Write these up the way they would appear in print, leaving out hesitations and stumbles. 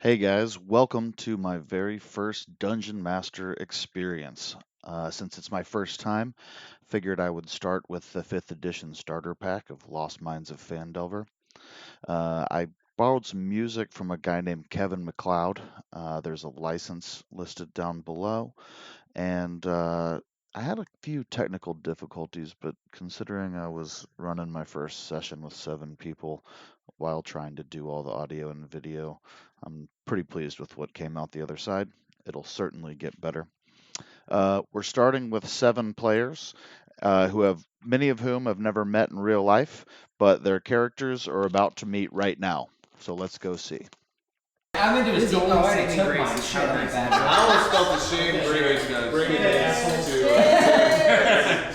Hey guys, welcome to my very first Dungeon Master experience. Since it's my first time, figured I would start with the 5th edition starter pack of Lost Mines of Phandelver. I borrowed some music from a guy named Kevin MacLeod. There's a license listed down below, and I had a few technical difficulties, but considering I was running my first session with 7 people while trying to do all the audio and video, I'm pretty pleased with what came out the other side. It'll certainly get better. We're starting with 7 players, who have many of whom have never met in real life, but their characters are about to meet right now. So let's go see. I'm into his gold saving grace. Shit, I'm bad. I always felt ashamed bringing this to.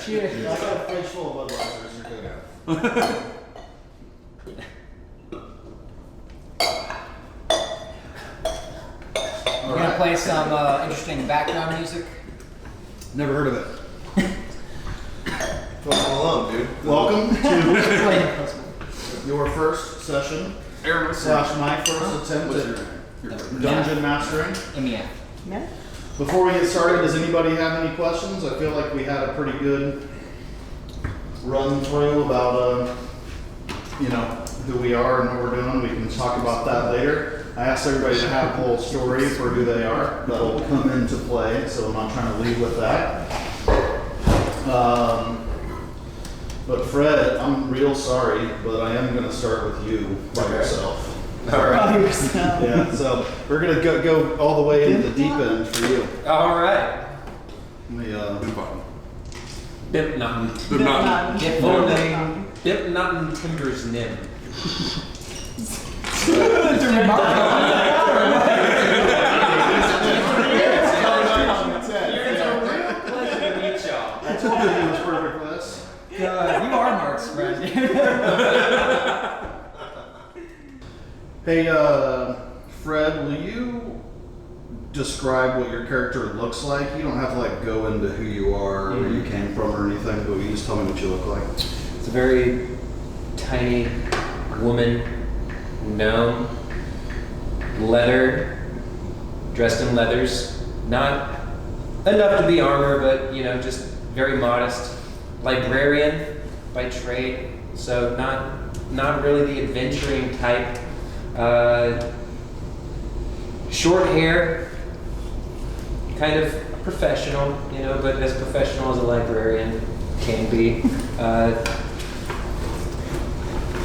Cheers. I got a fridge full of Budweisers. We're gonna play some interesting background music. Never heard of it. Welcome along, dude. Welcome to your first session / my first attempt at dungeon mastering. MEF. Yeah. Before we get started, does anybody have any questions? I feel like we had a pretty good run through about who we are and what we're doing. We can talk about that later. I asked everybody to have a whole story for who they are. That'll come into play, so I'm not trying to lead with that. But Fred, I'm real sorry, but I am going to start with you by yourself. All right. Yeah, so we're going to go all the way into the deep end for you. All right. Bip Nutton. Bip Nutton. Get full name. Bip Nutton Timbers Nim. I told you he was perfect for this. God, you are Mark's friend. Hey, Fred, will you describe what your character looks like? You don't have to go into who you are or where you came from or anything, but will you just tell me what you look like? It's a very tiny woman, gnome, leather, dressed in leathers. Not enough to be armor, but just very modest. Librarian by trade, so not really the adventuring type. Short hair, kind of professional, but as professional as a librarian can be.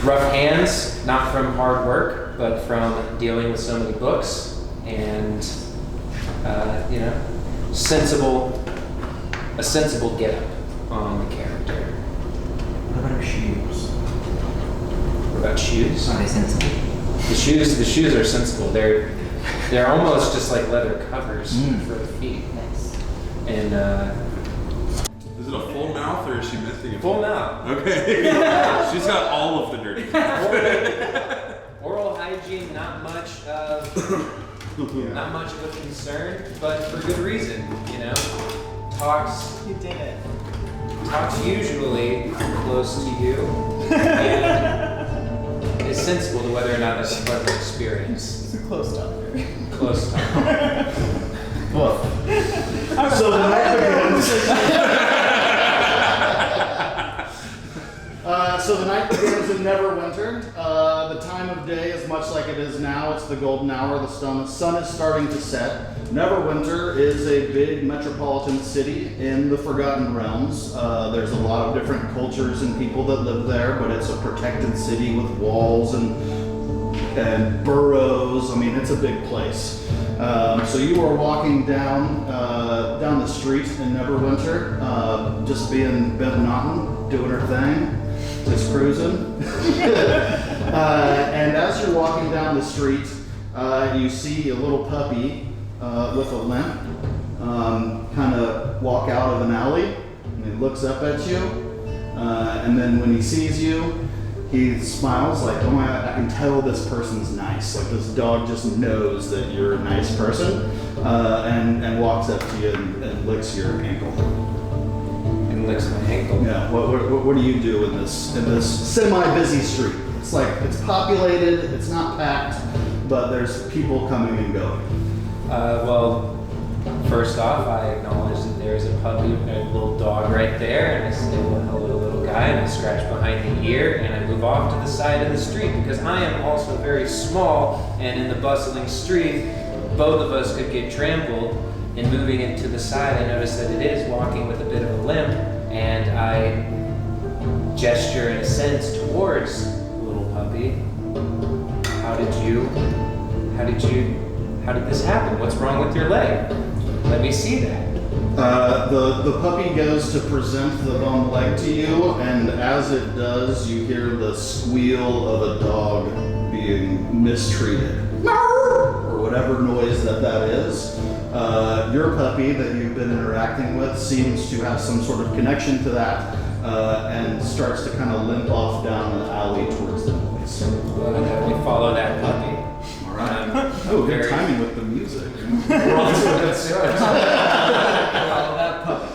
Rough hands, not from hard work, but from dealing with so many books, and a sensible get-up on the character. What about her shoes? What about shoes? Are they sensible? The shoes are sensible. They're almost just like leather covers for the feet. Nice. And Is it a full mouth or is she missing a full mouth. Okay. She's got all of the dirty. Oral hygiene, not much of a concern, but for good reason. Talks You did it. Usually close to you, and is sensible to whether or not that's a pleasant experience. It's a close talker. Close talk. So the night begins. So the night begins in Neverwinter. The time of day is much like it is now. It's the golden hour. The sun is starting to set. Neverwinter is a big metropolitan city in the Forgotten Realms. There's a lot of different cultures and people that live there, but it's a protected city with walls and burrows. I mean, it's a big place. So you are walking down the street in Neverwinter, just being Beth Naughton, doing her thing, just cruising. And as you're walking down the street, you see a little puppy with a limp kind of walk out of an alley, and he looks up at you, and then when he sees you, he smiles like, oh my God, I can tell this person's nice. Like this dog just knows that you're a nice person, and walks up to you and licks your ankle. And licks my ankle. Yeah. What do you do in this semi-busy street? It's populated. It's not packed but there's people coming and going. Well, first off, I acknowledge that there's a puppy, a little dog right there, and I say, well, hello, little guy, and I scratch behind the ear, and I move off to the side of the street, because I am also very small, and in the bustling street, both of us could get trampled. And moving it to the side, I notice that it is walking with a bit of a limp, and I gesture in a sense towards the little puppy. How did this happen? What's wrong with your leg? Let me see that. The puppy goes to present the bum leg to you, and as it does, you hear the squeal of a dog being mistreated. Or whatever noise that is. Your puppy that you've been interacting with seems to have some sort of connection to that, and starts to kind of limp off down the alley towards the noise. Well, we follow that puppy. All right. Oh, good timing with the music. We're off to a good start. Follow that puppy.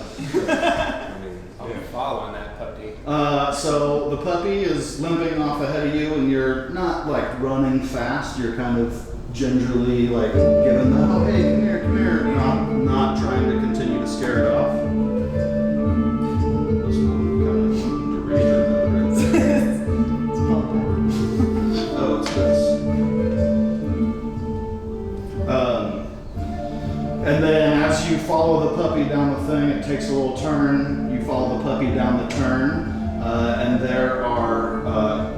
I'm following that puppy. So the puppy is limping off ahead of you, and you're not like running fast. You're kind of gingerly like giving the oh hey come here, not trying to continue to scare it off. This one kind of deranged oh, it's this. And then as you follow the puppy down the thing, it takes a little turn. You follow the puppy down the turn, and there are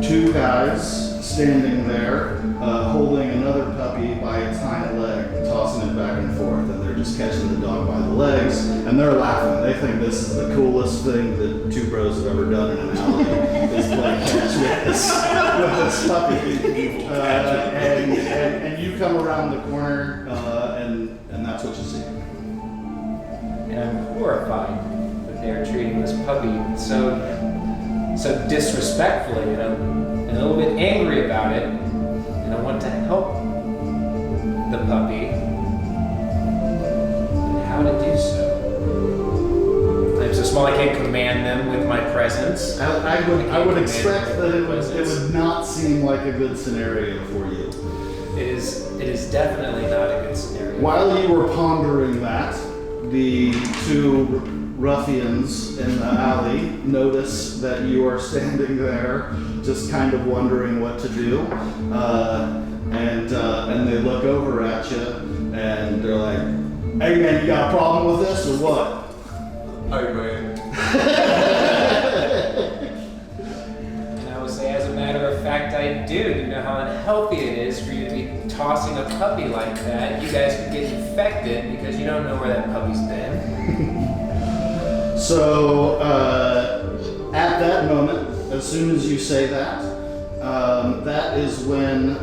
two guys standing there, holding another puppy by its hind leg, tossing it back and forth, and they're just catching the dog by the legs, and they're laughing. They think this is the coolest thing that two bros have ever done in an alley, is play catch with this puppy. And you come around the corner, and that's what you see. And I'm horrified that they're treating this puppy so disrespectfully, and I'm a little bit angry about it, and I want to help the puppy, and how to do so. I'm so small I can't command them with my presence. I would expect that it would not seem like a good scenario for you. It is definitely not a good scenario. While you were pondering that, the two ruffians in the alley notice that you are standing there just kind of wondering what to do, and they look over at you and they're like, hey man, you got a problem with this or what? Hey man. And I would say, as a matter of fact, I do. You know how unhealthy it is for you to be tossing a puppy like that. You guys could get infected because you don't know where that puppy's been. So, at that moment, as soon as you say that, that is when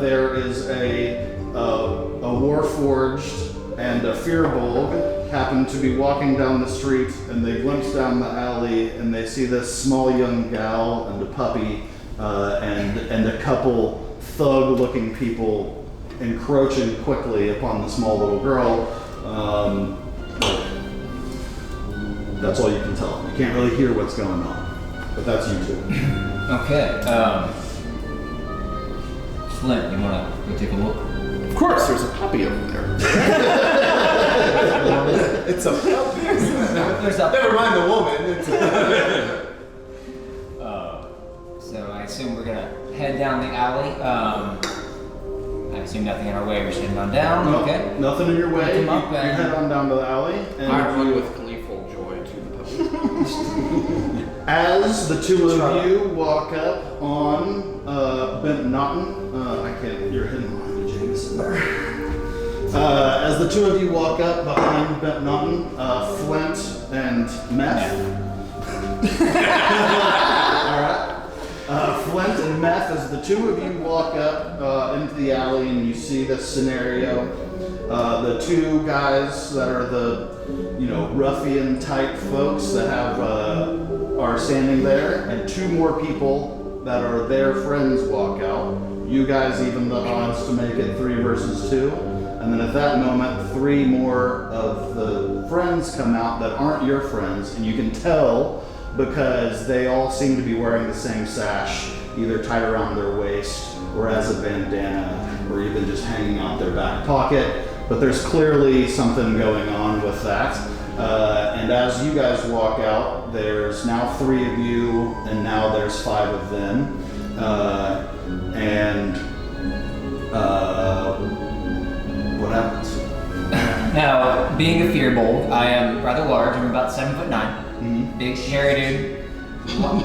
there is a Warforged and a Fearbolg happen to be walking down the street, and they glimpse down the alley, and they see this small young gal and a puppy, and a couple thug-looking people encroaching quickly upon the small little girl. That's all you can tell. You can't really hear what's going on, but that's you two. Okay. Flint, you wanna go take a look? Of course, there's a puppy over there. It's a puppy. There's a Never mind the woman. It's So I assume we're gonna head down the alley. I assume nothing in our way. We're just heading on down. No, Okay. nothing in your way. You, Come up you and- head on down to the alley, and I run with gleeful joy to the puppy. as the two of you walk up on Bent Naughton, I can't. You're hidden behind the Jameson there. As the two of you walk up behind Bent Naughton, Flint and Meth. All right. Flint and Meth, as the two of you walk up into the alley and you see this scenario, the two guys that are the, ruffian type folks that are standing there, and two more people that are their friends walk out. You guys even the odds to make it 3 versus 2. And then at that moment, 3 more of the friends come out that aren't your friends, and you can tell because they all seem to be wearing the same sash, either tied around their waist or as a bandana, or even just hanging out their back pocket. But there's clearly something going on with that. And as you guys walk out, there's now 3 of you, and now there's 5 of them. What happens? Now, being a fearbold, I am rather large. I'm about 7'9". Mm-hmm. Big, hairy dude.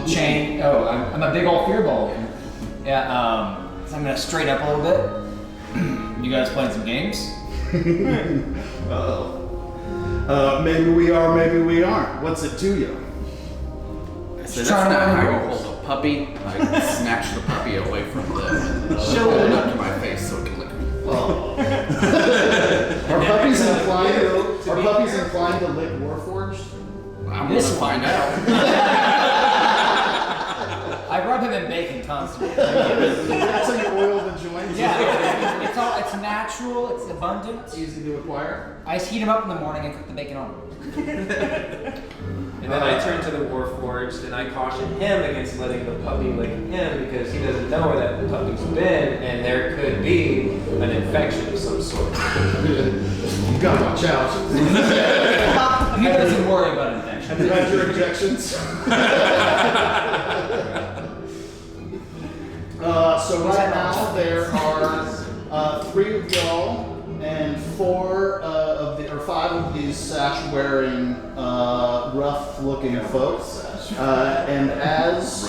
Chain. Oh, I'm a big old fearbold. Yeah. So I'm gonna straight up a little bit. You guys playing some games? Maybe we are, maybe we aren't. What's it to you? I said, that's not how you hold a puppy. I snatched the puppy away from them and hold it up to my face so it can lick me. Are puppies inclined to lick Warforged? I'm gonna find out. I rub him in bacon constantly. That's how you oil the joints. Yeah, it's natural, it's abundant. It's easy to acquire. I just heat him up in the morning and cook the bacon on him. And then I turn to the Warforged and I caution him against letting the puppy lick him because he doesn't know where that puppy's been and there could be an infection of some sort. You gotta watch out. He doesn't worry about infection. Have you had your injections? So right now there are 3 of y'all and 5 of these sash-wearing, rough-looking folks. And as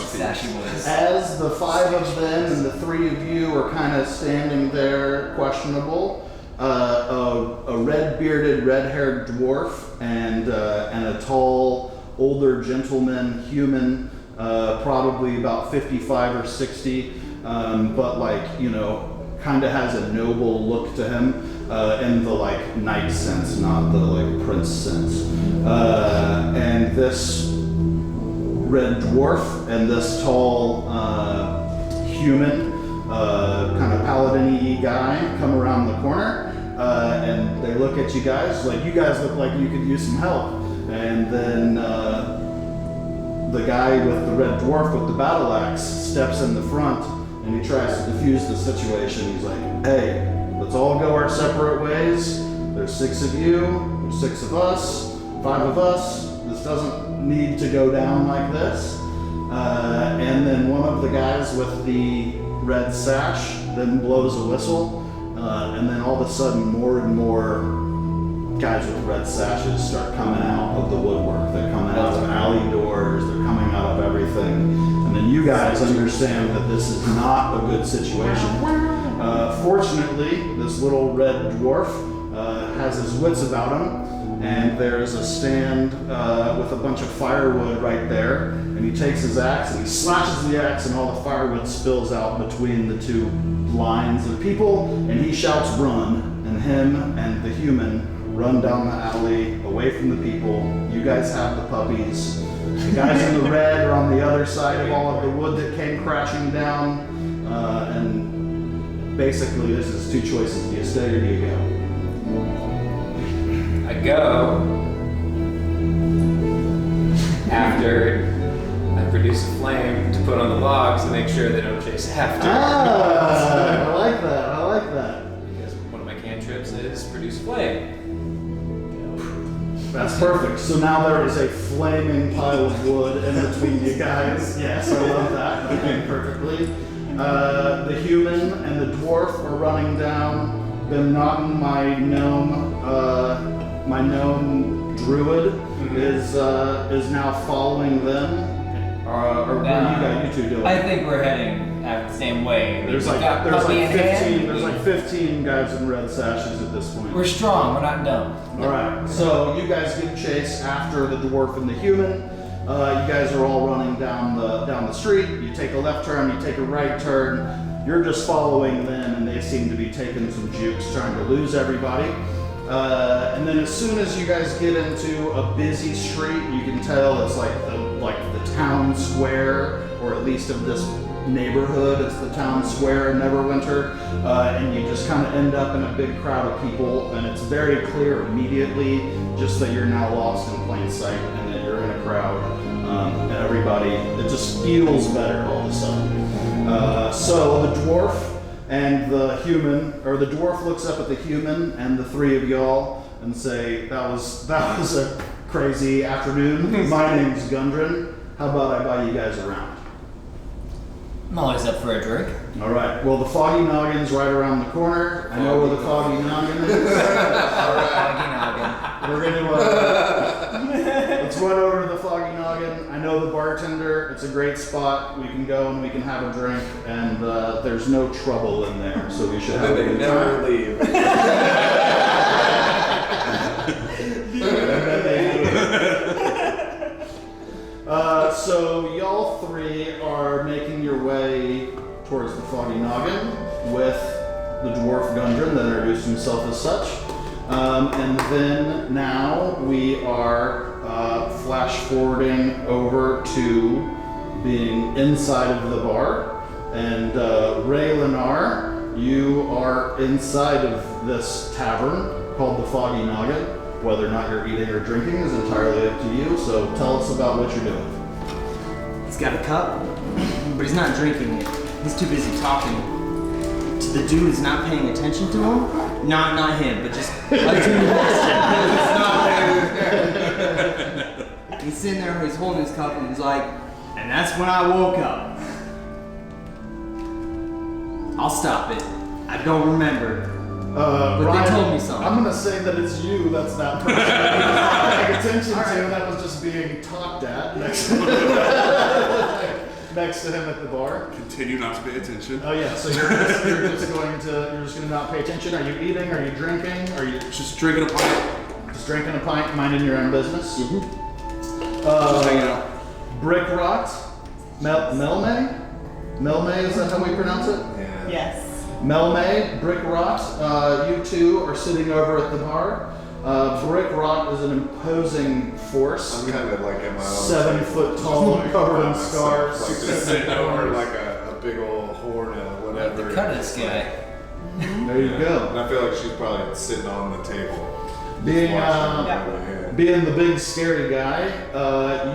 the 5 of them and the 3 of you are kind of standing there questionable, a red-bearded, red-haired dwarf and a tall, older gentleman, human, probably about 55 or 60, but kind of has a noble look to him in the knight sense, not the prince sense. And this red dwarf and this tall human, kind of paladin-y guy come around the corner, and they look at you guys like you guys look like you could use some help. And then the guy with the red dwarf with the battle axe steps in the front and he tries to defuse the situation. He's like, hey, let's all go our separate ways. There's 6 of you, there's 6 of us, 5 of us. This doesn't need to go down like this. And then one of the guys with the red sash then blows a whistle. And then all of a sudden more and more guys with red sashes start coming out of the woodwork. They're coming out of alley doors, they're coming out of everything. And then you guys understand that this is not a good situation. Fortunately, this little red dwarf has his wits about him, and there's a stand with a bunch of firewood right there, and he takes his axe and he slashes the axe and all the firewood spills out between the 2 lines of people, and he shouts run, and him and the human run down the alley away from the people. You guys have the puppies. The guys in the red are on the other side of all of the wood that came crashing down. And basically this is 2 choices. Do you stay or do you go? I go after I produce a flame to put on the logs to make sure they don't chase after. I like that. I like that. Because one of my cantrips is produce flame. That's perfect. So now there is a flaming pile of wood in between you guys. Yes, I love that. Okay, perfectly. The human and the dwarf are running down. Bimnotten, my gnome druid, is now following them. Or what are you 2 doing? I think we're heading the same way. There's We've like got puppy in hand. 15 guys in red sashes at this point. We're strong. We're not dumb. All right, so you guys give chase after the dwarf and the human. You guys are all running down the street. You take a left turn, you take a right turn. You're just following them, and they seem to be taking some jukes, trying to lose everybody. And then as soon as you guys get into a busy street, you can tell it's like the town square, or at least of this neighborhood. It's the town square in Neverwinter, and you just kind of end up in a big crowd of people, and it's very clear immediately just that you're now lost in plain sight and that you're in a crowd, and everybody, it just feels better all of a sudden. So the dwarf And the human, or the dwarf, looks up at the human and the three of y'all and say, that was a crazy afternoon. My name's Gundran. How about I buy you guys around? I'm always up for a drink. All right. Well, the Foggy Noggin's right around the corner. I know where the Foggy Noggin is. Foggy Noggin. We're gonna let's run over to the Foggy Noggin. I know the bartender. It's a great spot. We can go and we can have a drink, and there's no trouble in there, so we should have a good time. leave. So y'all three are making your way towards the Foggy Noggin with the dwarf Gundran that introduced himself as such. And then now we are flash forwarding over to being inside of the bar. And Ray Lenar, you are inside of this tavern called the Foggy Noggin. Whether or not you're eating or drinking is entirely up to you, so tell us about what you're doing. He's got a cup, but he's not drinking it. He's too busy talking to the dude who's not paying attention to him. Not him, but just a dude next to him. It's not there. He's sitting there, he's holding his cup, and he's like, and that's when I woke up. I'll stop it. I don't remember. But Ryan, they told me something. I'm gonna say that it's you that's that person paying attention to, that was just being talked at next to him at the bar. Continue not to pay attention. Oh yeah, so you're just gonna not pay attention. Are you eating? Are you drinking? Are you Just drinking a pint. just drinking a pint, minding your own business? Just hanging out. Brick Rot, Melme? Melme, is that how we pronounce it? Yes. Melme, Brick Rot, you two are sitting over at the bar. Brick Rot is an imposing force. I'm kind of like in my own 7 foot tall, covered in scars. Like just sitting over like a big old horn of whatever. The cut of this guy. There you go. And I feel like she's probably sitting on the table. Being Yeah. being the big scary guy,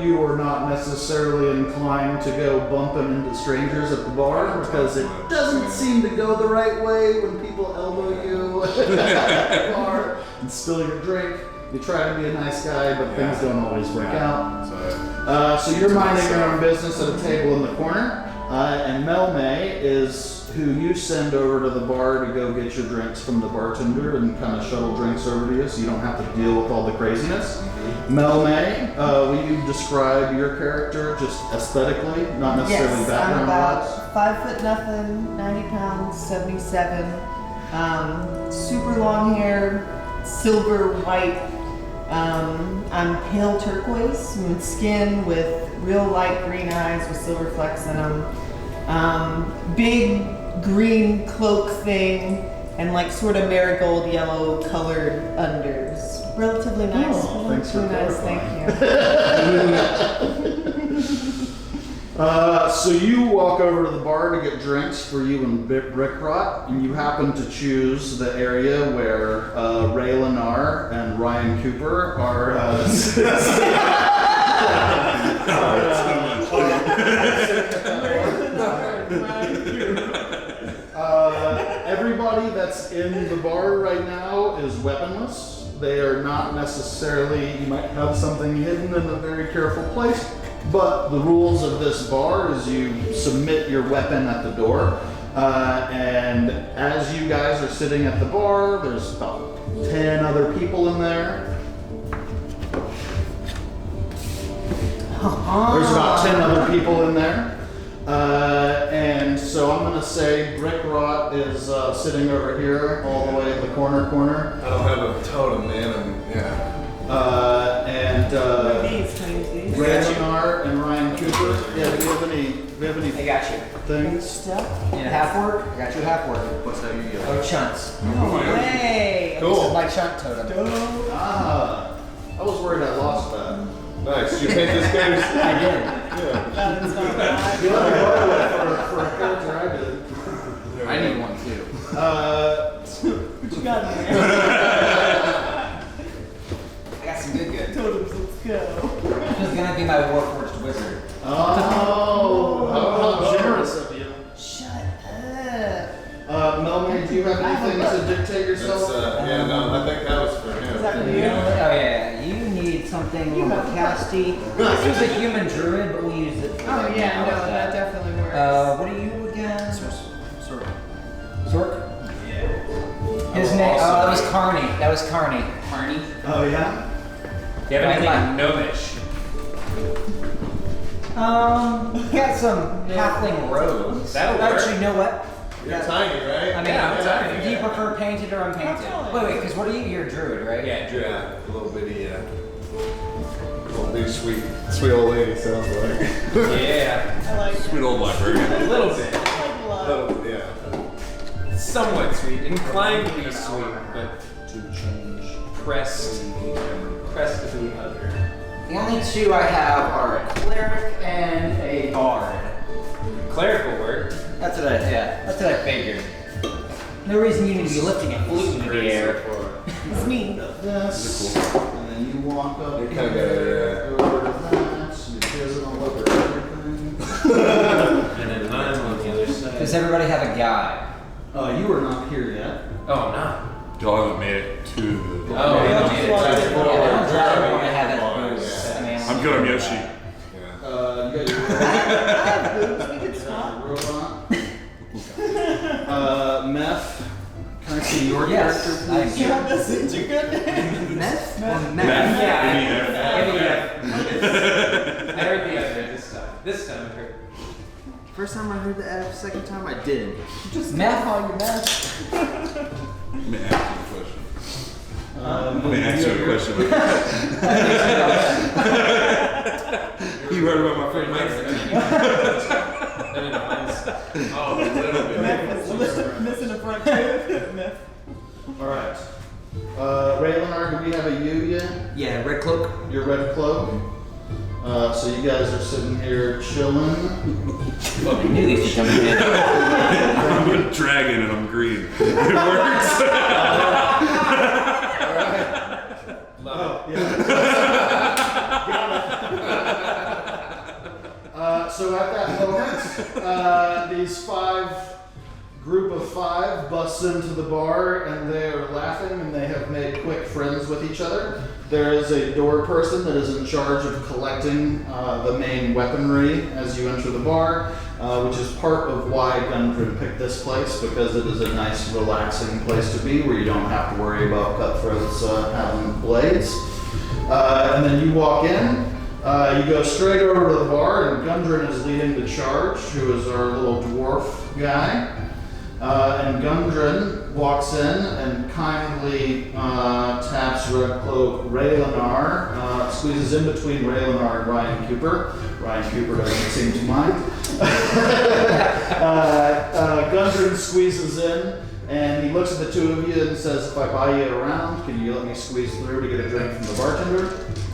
you are not necessarily inclined to go bumping into strangers at the bar because it doesn't seem to go the right way when people elbow you at the bar and spill your drink. You try to be a nice guy, but things don't always work out. So you're minding your own business at a table in the corner, and Melme is who you send over to the bar to go get your drinks from the bartender and kind of shuttle drinks over to you so you don't have to deal with all the craziness. Melme, will you describe your character just aesthetically, not necessarily Yes, I'm background about wise? 5 foot nothing, 90 pounds, 77. Super long hair, silver white. I'm pale turquoise, smooth skin with real light green eyes with silver flecks in them. Big green cloak thing and like sort of marigold yellow colored unders. Relatively nice. Oh, thanks for Thank you. So you walk over to the bar to get drinks for you and Brick Rot, and you happen to choose the area where Ray Lenar and Ryan Cooper are. Everybody that's in the bar right now is weaponless. They are not necessarily, you might have something hidden in a very careful place, but the rules of this bar is you submit your weapon at the door. And as you guys are sitting at the bar, there's about 10 other people in there. There's about 10 other people in there. And so I'm going to say Brick Rot is sitting over here, all the way at the corner. I don't have a totem, man. These. Ray Lenar and Ryan Cooper. Yeah, do you have any I got you. things? Yeah, half work. I got you half work. What's that you get? Oh, chunks. No way. This is my chunt totem. Ah, I was worried I lost that. Nice. You paint this guy's. I did. That is not bad. You let me borrow it for a character I did. I need one too. What you got in there? I got some good. Totems, let's go. This is gonna be my Warforged Wizard. Oh, how generous of you. Shut up. do you have anything to dictate yourself? Yeah, no, I think that was for him. Is that for Oh you? yeah, you need something a little more casty. This was a human druid, but we used it for Oh right yeah, now. no, What's that definitely works. What are you again? Sork? Yeah. His name, that was Carney. That was Carney. Carney? Oh yeah? Do you have anything gnomish? Got some halfling robes. That'll work. Actually, you know what? You're tiny, right? I mean, Yeah, I'm tiny, do you yeah. prefer painted or unpainted? Wait, because what are you? You're a druid, right? Yeah, Drew. Yeah, a little bitty, little bitty sweet old lady sounds like. Yeah. I like Sweet old librarian. A little bit. Little, yeah. Somewhat sweet. Inclined to be sweet, but To change. pressed to the other. The only two I have are a cleric and a bard. Clerical work. That's what I figured. No reason you need to be lifting a flute into the air. It's me. This, and then you walk up You kinda here, over to that, you guys don't look at everything. And then I'm on the other side. Does everybody have a guide? You are not here yet. Oh, I'm not. Y'all haven't made it to the. Oh, yeah. I don't want to have it boost. I mean, I'm good, I'm Yoshi. You got your I have boobs. We could swap. robot. Meth. Can I see your Yes, character, I please? do. Yeah, that's such a good name. Meth? Yeah. M-E-F. I heard the other this time I heard. First time I heard the F, second time I didn't. Just Meth? call you meth. Let me ask you a question. Let me you ask you got a your- question. You heard about my friend Mike? Oh, a little bit. Missing a front tooth. Meth. Alright. Raylanar, do we have a you yet? Yeah, red cloak. Your red cloak? So you guys are sitting here chilling. I knew these were coming in. I'm a dragon and I'm green. It works. So at that moment, these group of five busts into the bar and they are laughing and they have made quick friends with each other. There is a door person that is in charge of collecting the main weaponry as you enter the bar, which is part of why Gundran picked this place, because it is a nice, relaxing place to be where you don't have to worry about cutthroats having blades. And then you walk in. You go straight over to the bar, and Gundran is leading the charge, who is our little dwarf guy. And Gundran walks in and kindly taps Red Cloak Raylanar, squeezes in between Raylanar and Ryan Cooper. Ryan Cooper doesn't seem to mind. Gundran squeezes in, and he looks at the two of you and says, "If I buy you around, can you let me squeeze through to get a drink from the bartender?"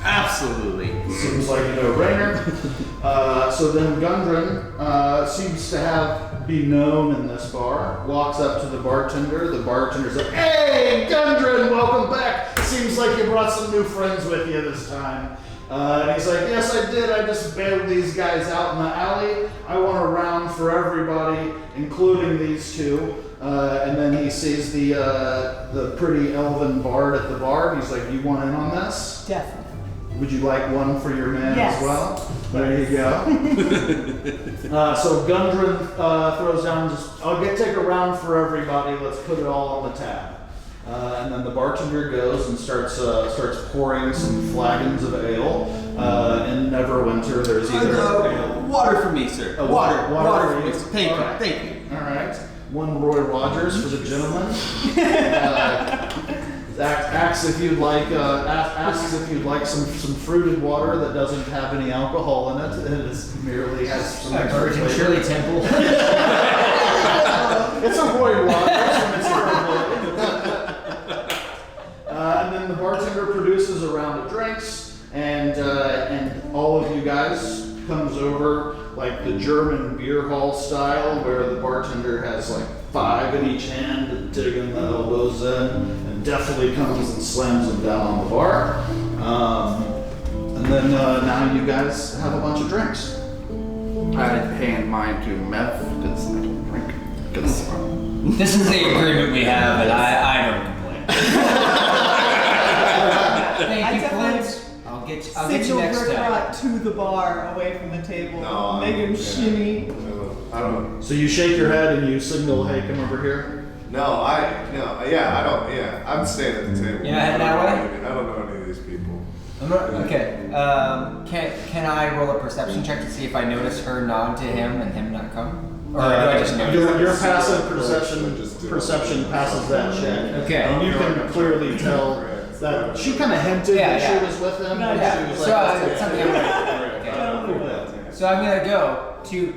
Absolutely. Seems like a no-brainer. So then Gundran seems to be known in this bar, walks up to the bartender. The bartender's like, "Hey, Gundran, welcome back. Seems like you brought some new friends with you this time." And he's like, "Yes, I did. I just bailed these guys out in the alley. I want a round for everybody, including these two." And then he sees the pretty elven bard at the bar, and he's like, "You want in on this? Definitely. Would you like one for your man Yes. as well?" There you go. So Gundran throws down I'll take a round for everybody. Let's put it all on the tab. And then the bartender goes and starts pouring some flagons of ale. In Neverwinter, there's either ale. Water for me, sir. Oh, Water water for for me. you. Thank you. Alright. Thank you. All right. One Roy Rogers for the gentleman. Asks if you'd like some fruited water that doesn't have any alcohol in it. It is merely has some extra Virgin flavor. Shirley Temple. It's a Roy Rogers from its and then the bartender produces a round of drinks, and all of you guys comes over like the German beer hall style, where the bartender has like 5 in each hand, digging the elbows in, and definitely comes and slams them down on the bar. And then now you guys have a bunch of drinks. I hand mine to Meth because I don't drink. This is the agreement we have, and I don't complain. Thank you, Clint. I'll get you next Signal time. to the bar, away from the table. No, Make him shimmy. I don't. So you shake your head and you signal, hey, come over here. No, I'm staying at the table. Yeah, head that way? I don't know any of these people. Okay. Can I roll a perception check to see if I notice her nod to him and him not come? Or do I just notice? Your passive perception passes that check. Okay. And you can clearly tell that she kind of hinted that she was with him. But Yeah. she was So like, it's something okay. So I'm gonna go two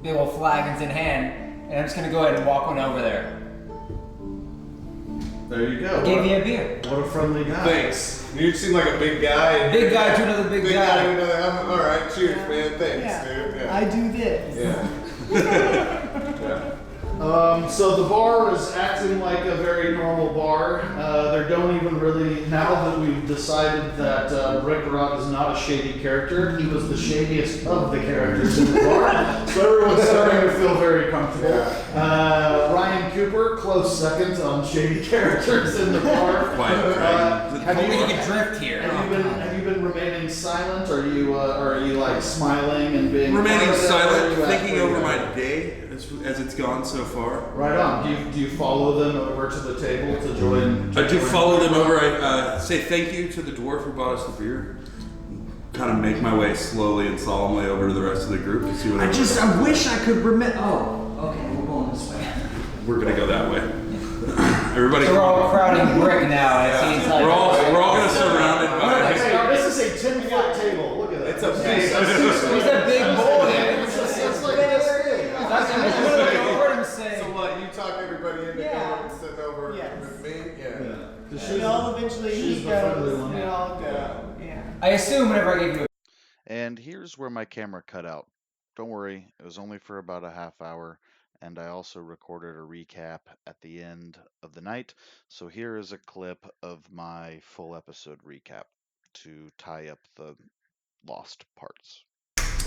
big old flagons in hand, and I'm just gonna go ahead and walk one over there. There you go. Gave you a beer. What a friendly guy. Thanks. You seem like a big guy. Big guy to another big guy. to another. All right, cheers, man. Thanks, dude. Yeah. I do this. Yeah. So the bar is acting like a very normal bar. There don't even really, now that we've decided that Rick Rod is not a shady character, he was the shadiest of the characters in the bar. So everyone's starting to feel very comfortable. Ryan Cooper, close second on shady characters in the bar. We can drift here. Have you been remaining silent? Are you like smiling and being Remaining part of it? Or are silent, you thinking actually, over my day as it's gone so far. Right on. Do you follow them over to the table to join? I do follow them over. I say thank you to the dwarf who bought us the beer. Kind of make my way slowly and solemnly over to the rest of the group to see what I wish I could remember. Oh, okay, we're going this way. We're gonna go that way. Everybody. So we're all crowding Brick now. It seems like We're all gonna surround it by. Hey, this is a 10-foot table. Look at that. It's a big. He's a big boy. It's like this big. So what? You talk everybody into Yeah. going and sitting over Yes. with me? Yeah. We all eventually she's he the friendly goes. one. We all go. Yeah. I assume whenever I give you And here's where my camera cut out. Don't worry, it was only for about a half hour, and I also recorded a recap at the end of the night. So here is a clip of my full episode recap to tie up the lost parts.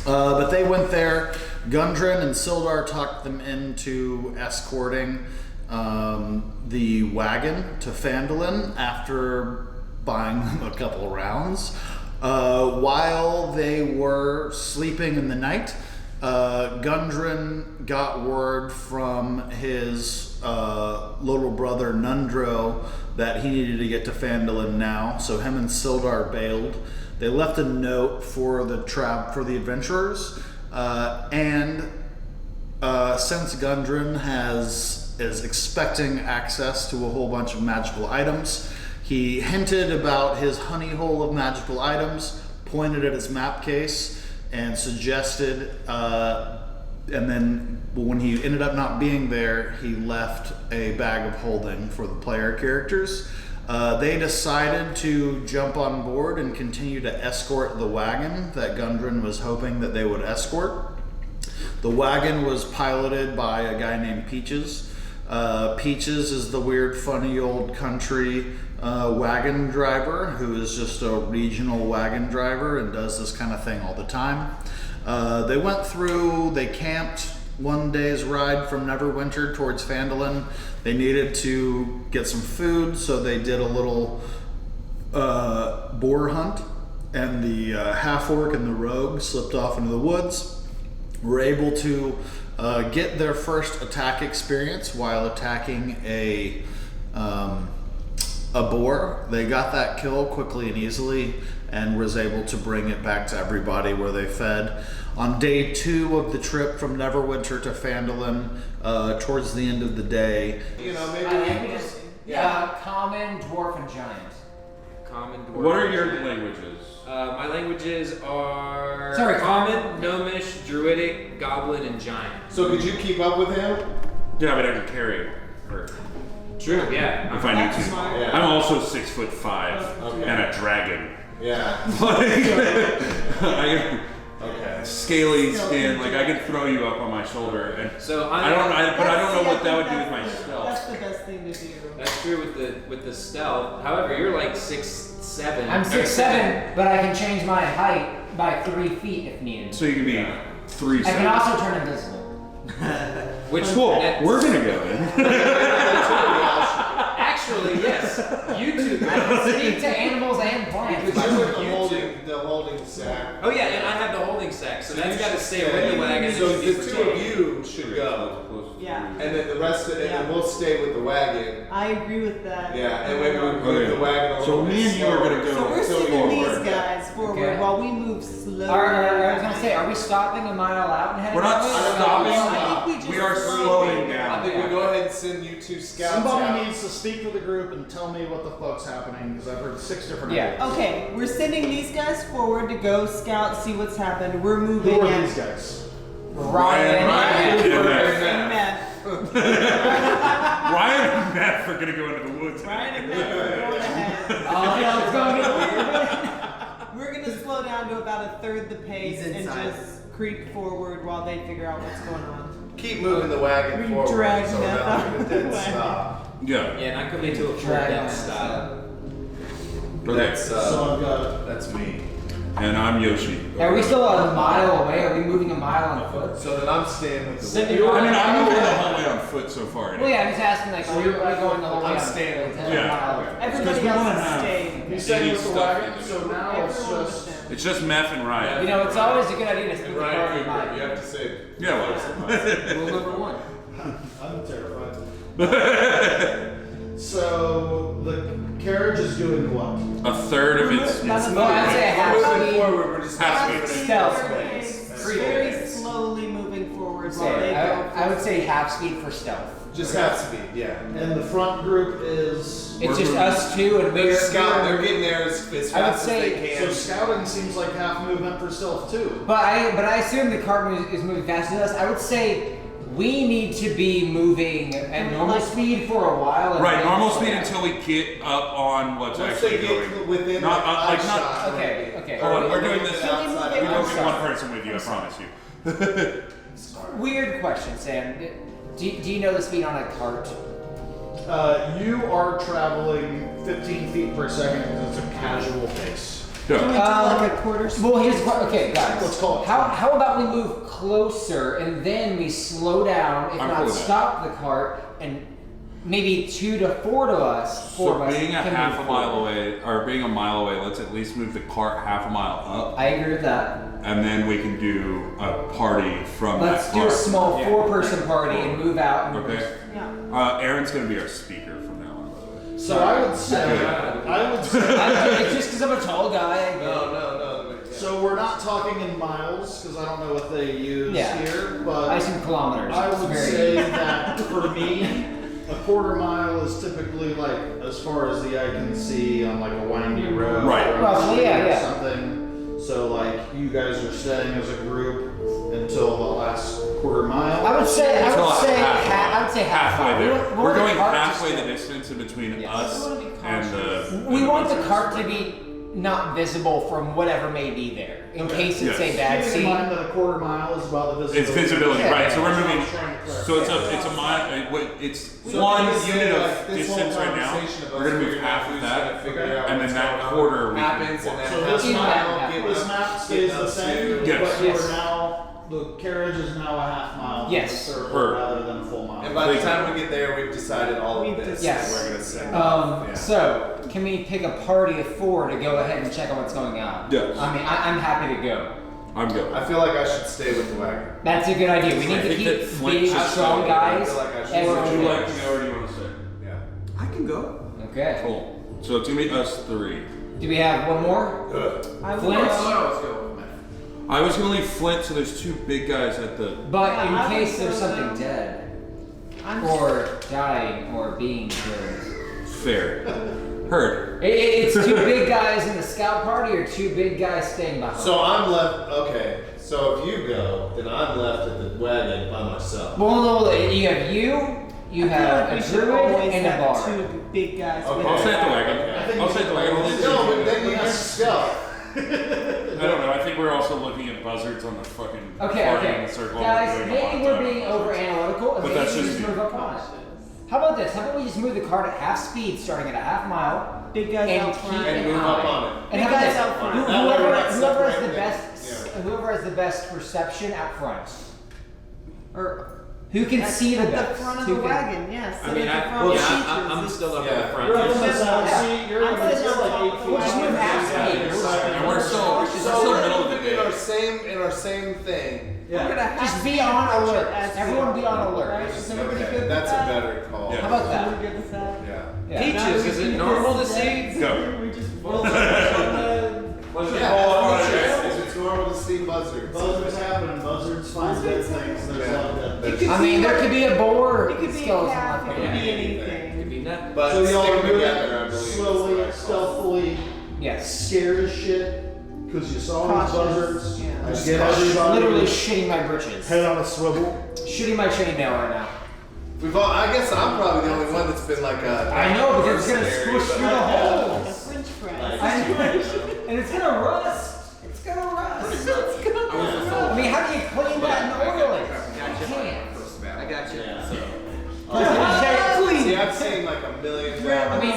But they went there. Gundran and Sildar talked them into escorting the wagon to Phandelver after buying them a couple rounds. While they were sleeping in the night, Gundran got word from his little brother Nundro that he needed to get to Phandelver now, so him and Sildar bailed. They left a note for the adventurers, and since Gundran is expecting access to a whole bunch of magical items, he hinted about his honey hole of magical items, pointed at his map case, and suggested, and then when he ended up not being there, he left a bag of holding for the player characters. They decided to jump on board and continue to escort the wagon that Gundran was hoping that they would escort. The wagon was piloted by a guy named Peaches. Peaches is the weird, funny old country wagon driver who is just a regional wagon driver and does this kind of thing all the time. They went through, they camped one day's ride from Neverwinter towards Phandelver. They needed to get some food, so they did a little boar hunt, and the half-orc and the rogue slipped off into the woods. Were able to get their first attack experience while attacking a boar. They got that kill quickly and easily and was able to bring it back to everybody where they fed. On day 2 of the trip from Neverwinter to Phandelver, towards the end of the day, You know, maybe languages. Common, dwarf, and giant. Common, dwarf. What are your languages? My languages are Sorry, Common, Gnomish, Druidic, Goblin, and Giant. So could you keep up with him? Yeah, but I can carry her True, yeah. if I need to. Yeah. I'm also 6'5" Okay. and a dragon. Yeah. I Okay. scaly skin, like I can throw you up on my shoulder, and So I don't know what that would do with my That's stealth. the best thing to do. That's true with the stealth. However, you're like 6'7". I'm 6'7", but I can change my height by 3 feet if needed. So you can be 3 I can seconds. also turn invisible. Which Cool. We're gonna go in. Actually, yes. YouTube. I can speak to animals and plants. The holding sack. Oh yeah, and I have the holding sack, so that's got to stay with the wagon. So the two of you should go. Yeah. And then the rest of it, and then we'll stay with the wagon. I agree with that. Yeah, and maybe we move the wagon a little So bit me and you are gonna go. So we're So sending these forward. guys forward Okay. while we move slowly. I was gonna say, are we stopping a mile out and heading We're not that way? stopping. I think we just We are slow slowing I down. think we go ahead and send you two scouts Somebody out. needs to speak to the group and tell me what the fuck's happening because I've heard 6 different Yeah. ideas. Okay, we're sending these guys forward to go scout, see what's happened. We're moving Who are at these guys? Ryan. Ryan and and Matt. Matt. Ryan and Matt are gonna go into the woods. Ryan and Matt are going ahead. Oh, yeah, it's going to We're gonna slow down to about a third the pace He's and inside. just creep forward while they figure out what's going on. Keep moving the wagon We forward drag so we're that not out going to of the dead way. stop. Yeah. Yeah, not coming to a full Dragon death style. stop. That's So I've got that's me. And I'm Yoshi. Are we still a mile away? Are we moving a mile on foot? So then I'm staying with the Send wagon. I mean, I'm moving the whole way on foot so far. Well, yeah, I'm just asking, like, are we going the whole way I'm on staying foot? with Yeah. Mile. Everybody we wanna else have- is staying. you staying with the stuff wagon, in so now it's Everyone just. is It's just Meth and Ryan. You know, it's always a good idea to split And the Ryan party. Cooper, you have to say. Yeah, well. Rule number 1. I'm terrified. So the carriage is doing what? A third of its. Well, I'd say half Moving speed. forward, we're just Half half speed. Stealth. Very slowly moving forward while they go. I would say half speed for stealth. Just half speed, yeah. And the front group is. It's just us two and They're we're scout. They're getting there as fast I would as say- they So can. scouting seems like half movement for stealth too. But I assume the cart is moving faster than us. I would say we need to be moving at normal speed for a while. And Right, then normal slow speed down. until we get up on what's Once they actually get going. within Not- like not- shot. Okay, okay. Hold on, we're doing this. Can we move We it don't get outside? one person with you, I promise you. Weird question, Sam. Do you know the speed on a cart? You are traveling 15 feet per second because it's a casual pace. Can we do Yeah. like a quarter speed? Well, here's the question. Okay, guys. Let's call it. How about we move closer and then we slow down, if I'm not cool with that. stop the cart, and maybe 2 to 4 to us, 4 So of us being a can half a move mile forward. away, or being a mile away, let's at least move the cart half a mile up, I agree with that. and then we can do a party from Let's that do a cart. small 4-person party and move out. And Okay. Yeah. Aaron's gonna be our speaker from now on, by the way. So I would say. It's just because I'm a tall guy. No. So we're not talking in miles because I don't know what they use Yeah. here, but I assume kilometers. I It's would very- say that for me, a quarter mile is typically like as far as the eye can see on like a windy road, Right. or a Roughly, street yeah, or yeah. something. So like you guys are staying as a group until the last quarter mile. I would say Halfway half mile. there. We want We're the going cart to halfway stay- the distance in between Yes. us We wanna be and the. We want the wizards. cart to be not visible from whatever may be there, in case it's Yes. a bad Keeping in scene. mind that a quarter mile is about the visibility. It's visibility, Yeah, right? So we're yeah. moving. So it's a mile. It's one unit of distance right now. We're gonna move half of that, and then that quarter we happens, can. and then So this Even map, that, get this up- map stays get the up same, to- Yes. but you Yes. are now, the carriage is now a half mile. Yes. A circle Per. rather than a full mile. And by the time we get there, we've decided all of this. Yes. We're gonna send off. Yeah. So, can we pick a party of 4 to go ahead and check on what's going on? Yes. I mean, I'm happy to go. I'm good. I feel like I should stay with the wagon. That's a good idea. We need I to think keep that Flint big, should strong stay. guys. I feel like I should and stay. Would you we're- like to go, or do you want to stay? Yeah. I can go. Okay. Cool. So it's gonna be us 3. Do we have one more? I would Flint? I was gonna leave Flint, so there's 2 big guys at the. But Yeah, in I would case there's go something down. dead, I'm or dying, or being killed. Fair. Heard. It's 2 big guys in the scout party, or 2 big guys staying behind. So I'm left. Okay. So if you go, then I'm left at the wagon by myself. Well, no, you have you I have feel like we a should druid always and a have bard. 2 big guys. Okay. with I'll us. stay at the I wagon. think I'll stay at the wagon. I'll leave No, you. but then you have stealth. I don't know. I think we're also looking at buzzards on the fucking Okay, party okay. in the circle. Guys, doing a maybe hot we're dog. being over analytical, and But maybe that's we just just me. move up on it. How about this? How about we just move the cart at half speed, starting at a half mile, Big guys and out keep front. an And move eye. up on it. And Big how about guys this? out front. Whoever, That way we're not whoever has separated. the best, whoever has the best perception out front. Or Who can see the at best? the front of Who the can- wagon, yes. I mean, I'm still up in the front. You're up in the center seat. You're I'm like sitting on top 8 of feet. the We'll just move half speed. And we're still middle of the day. in our same thing. We're gonna have Just to be on approach alert. it as we Everyone go. be on alert. Right? Is everybody good with That's a that? better call. Yeah. How about that? Everybody good with that? Yeah. Yeah. Peaches, is it normal to see? Go. We just roll on the... Is it normal to see buzzards? Buzzards happen. Buzzards find dead things. There's a lot of dead things. I mean, there could be a boar. It could be a skeleton calf, like it that. could be It anything. could be nothing. But So y'all stick are together, I moving believe. slowly, is what I call stealthily, Yes. scared as shit because you saw these Cautious, buzzards. yeah. I Just get cautious. everybody. Literally shitting my britches. Head on a swivel. Shooting my chainmail right now. I guess I'm probably the only one that's been like a. I know, because it's gonna mercenary, squish but- through the A holes. French fry. And it's gonna rust. It's gonna rust. I I mean, how do you clean that and oil it? I got you. See, I've seen like a million times. I mean,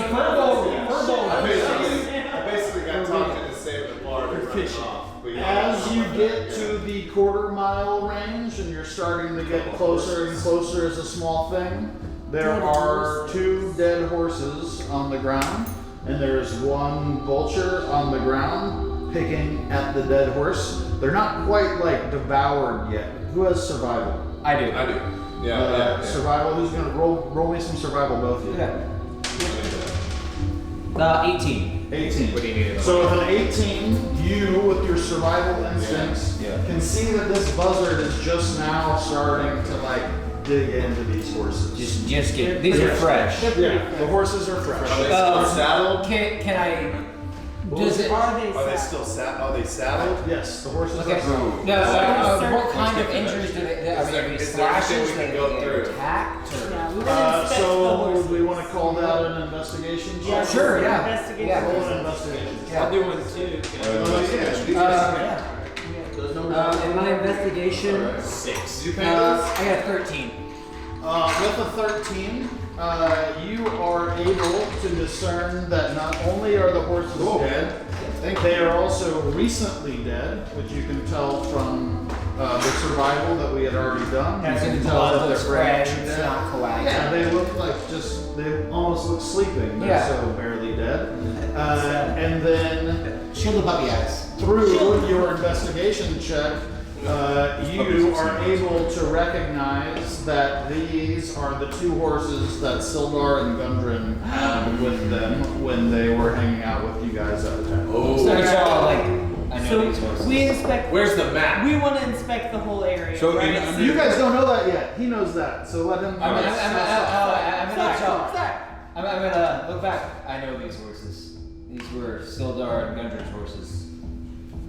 I basically got talked into saving the bar to run it off. But yeah. As you get to the quarter-mile range and you're starting to get closer and closer as a small thing, there are 2 dead horses on the ground, and there's 1 vulture on the ground picking at the dead horse. They're not quite like devoured yet. Who has survival? I do. I do. Yeah. Survival. Who's gonna roll me some survival, both of you? Yeah. 18. 18. What do you need? So with an 18, you, with your survival instincts, can see that this buzzard is just now starting to like dig into these horses. Just get. These are fresh. Yeah, the horses are fresh. Are they still saddled? Can I? Does it? Are they Are they sad? still saddled? Are they saddled? Yes, the horses Okay. are saddled. No. What kind of injuries do they? Are Is there- they is there slashes? anything we can go They through? attacked? Or? Yeah, we want to inspect the So horses. we want to call that an investigation check? Yeah, Sure, yeah. Investigate. Yeah. Roll an investigation check. I'll do one too. In my investigation, 6. Did you pay this? I got 13. With a 13, you are able to discern that not only are the horses dead, they are also recently dead, which you can tell from the survival that we had already done. That's you in can the tell blood that was they're spread. pretty much It's dead. not coagulated. Yeah, they look like they almost look sleeping. They're Yeah. so barely dead. And then Shield the puppy eyes. through your investigation check, you are able to recognize that these are the 2 horses that Sildar and Gundran had with them when they were hanging out with you guys at the time. So you tell, like, I know So these horses. we inspect. Where's the map? We want to inspect the whole area. So right? You guys don't know that yet. He knows that, so let him. I'm gonna tell. Zach. I'm gonna look back. I know these horses. These were Sildar and Gundren's horses.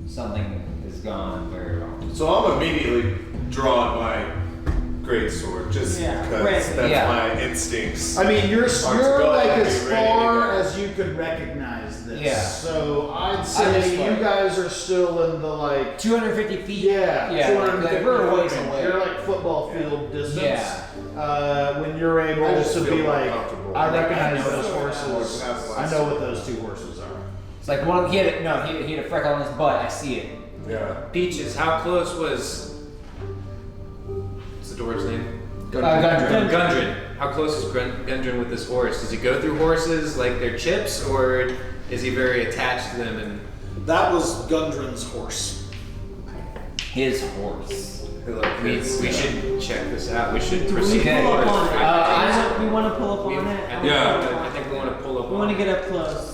Something has gone very wrong. So I'm immediately drawing my greatsword just Yeah, because right. that's Yeah. my instincts. I mean, you're Are to go like ahead and as be ready to far go. as you could recognize this. Yeah. So I'd just say you like- guys are still in the like. 250 feet. Yeah, Yeah. 250 Like, we're a ways feet. away. You're like football field distance. Yeah. When you're able I just to feel be more like, comfortable. I recognize I know those those horses. horses. I know what those 2 horses are. It's like one. He had a freckle on his butt. I see it. Yeah. Peaches, how close was. What's the dwarf's name? Gundren. Gundran. How close is Gundran with this horse? Does he go through horses like they're chips, or is he very attached to them? And That was Gundren's horse. His horse. we should check this out. We should Do we proceed Okay. pull up forward. on it? We want to pull up we- on it. Yeah. I think we want to pull up. We on want to it. get up close.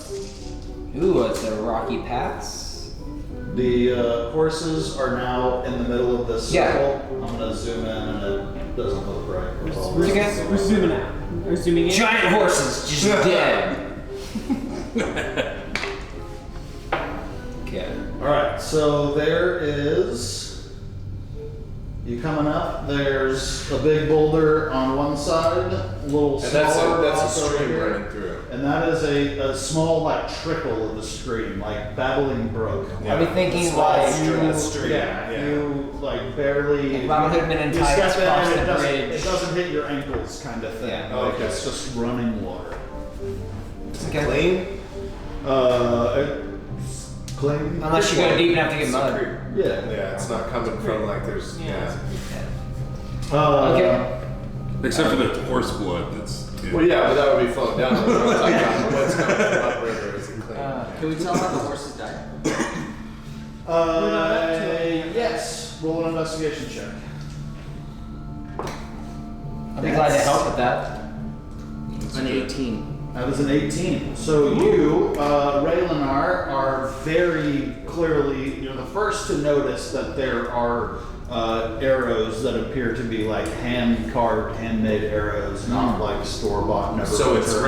Ooh, it's a rocky paths. The horses are now in the middle of this Yeah. circle. I'm gonna zoom in and it doesn't look right. That's all. We're zooming out. We're zooming in. Giant horses just dead. Okay. Alright, so there is. You coming up, there's a big boulder on one side, a little And that's smaller a rock over stream here. running through. And that is a small like trickle of the stream, like babbling brook. Are we thinking It's like stream. Yeah, Yeah. you like barely. Like Robin Hood Men in you Tights step in cross and the it doesn't, bridge. it doesn't hit your ankles, kind of thing. Yeah. Like Okay. it's just running water. okay. Clean? It's clean. Unless you go deep enough to get mud. Yeah. Yeah, it's not coming from like there's. Yeah. Okay. Except for the horse blood. That's. Yeah. Well, yeah, but that would be flowing down. That's what I'm talking about. What's coming from upriver isn't clean. Can we tell how the horses died? Yes. Roll an investigation check. I'd be glad to help with that. An 18. That is an 18. So you, Raylanar, are very clearly, you're the first to notice that there are arrows that appear to be like hand-carved, handmade arrows, not like store-bought, Neverwinter. So it's arrows.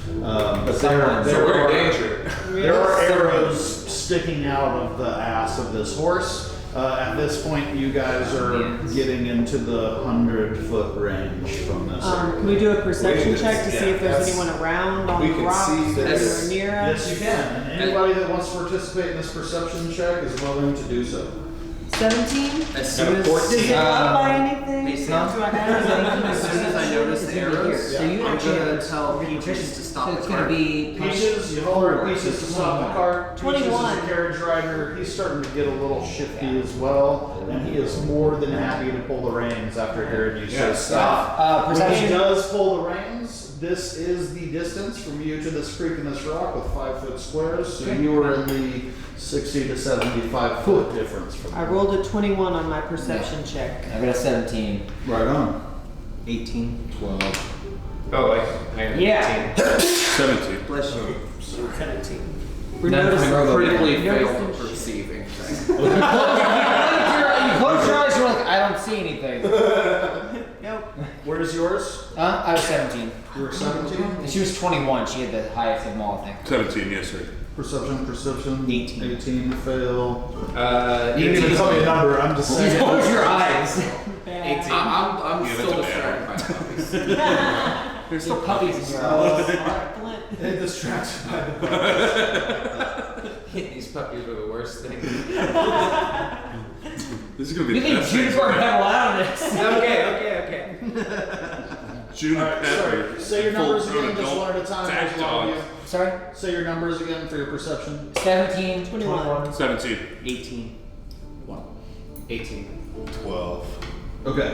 ranged. But So we're in danger. there are arrows sticking out of the ass of this horse. At this point, you guys are getting into the 100-foot range from this area. Can we do a perception Wait, check to see yeah, if there's that's- anyone around on we the can rocks see that this. are near us? Yes, you can. And anybody that wants to participate in this perception check is willing to do so. 17? As soon as, Does it up by anything? Hey, Sam. Do I have as soon as I notice the arrows, So you I'm actually gonna have tell Peaches to stop So the it's gonna cart. be Peaches, you hold her Peaches to stop the cart. 21. Peaches is a carriage rider. He's starting to get a little shifty as well, and he is more than happy to pull the reins after hearing you say stop. When he Perception. does pull the reins, this is the distance from you to this creek and this rock with 5-foot squares. So you are in the 60 to 75 foot difference from I rolled a 21 on my perception check. I got a 17. right on. 18. 12. Oh, I am Yeah. 17. Bless you. 17. We're None noticing. from Critically Noticing failed shit. perceiving things. You close your eyes, you're like, I don't see anything. Nope. Where's yours? I was 17. You were 17? And she was 21. She had the highest of them all, I think. 17, yes, sir. Perception. 18. 18 fail. You You didn't tell me a number, I'm just saying. Close your eyes. Bad. I'm Yeah, still that's a bad distracted by puppies. There's still puppies in your eyes. Flint. It distracts by the These puppies were the worst thing. This is gonna be We the think best Judas thing. are pedal out of this. Okay. June Alright, Pepper. so say your numbers again, just Full-grown one at a time. adult as all of you. dogs. Sorry? Say your numbers again for your perception. 17, 21. 17. 18. 18. 12. Okay.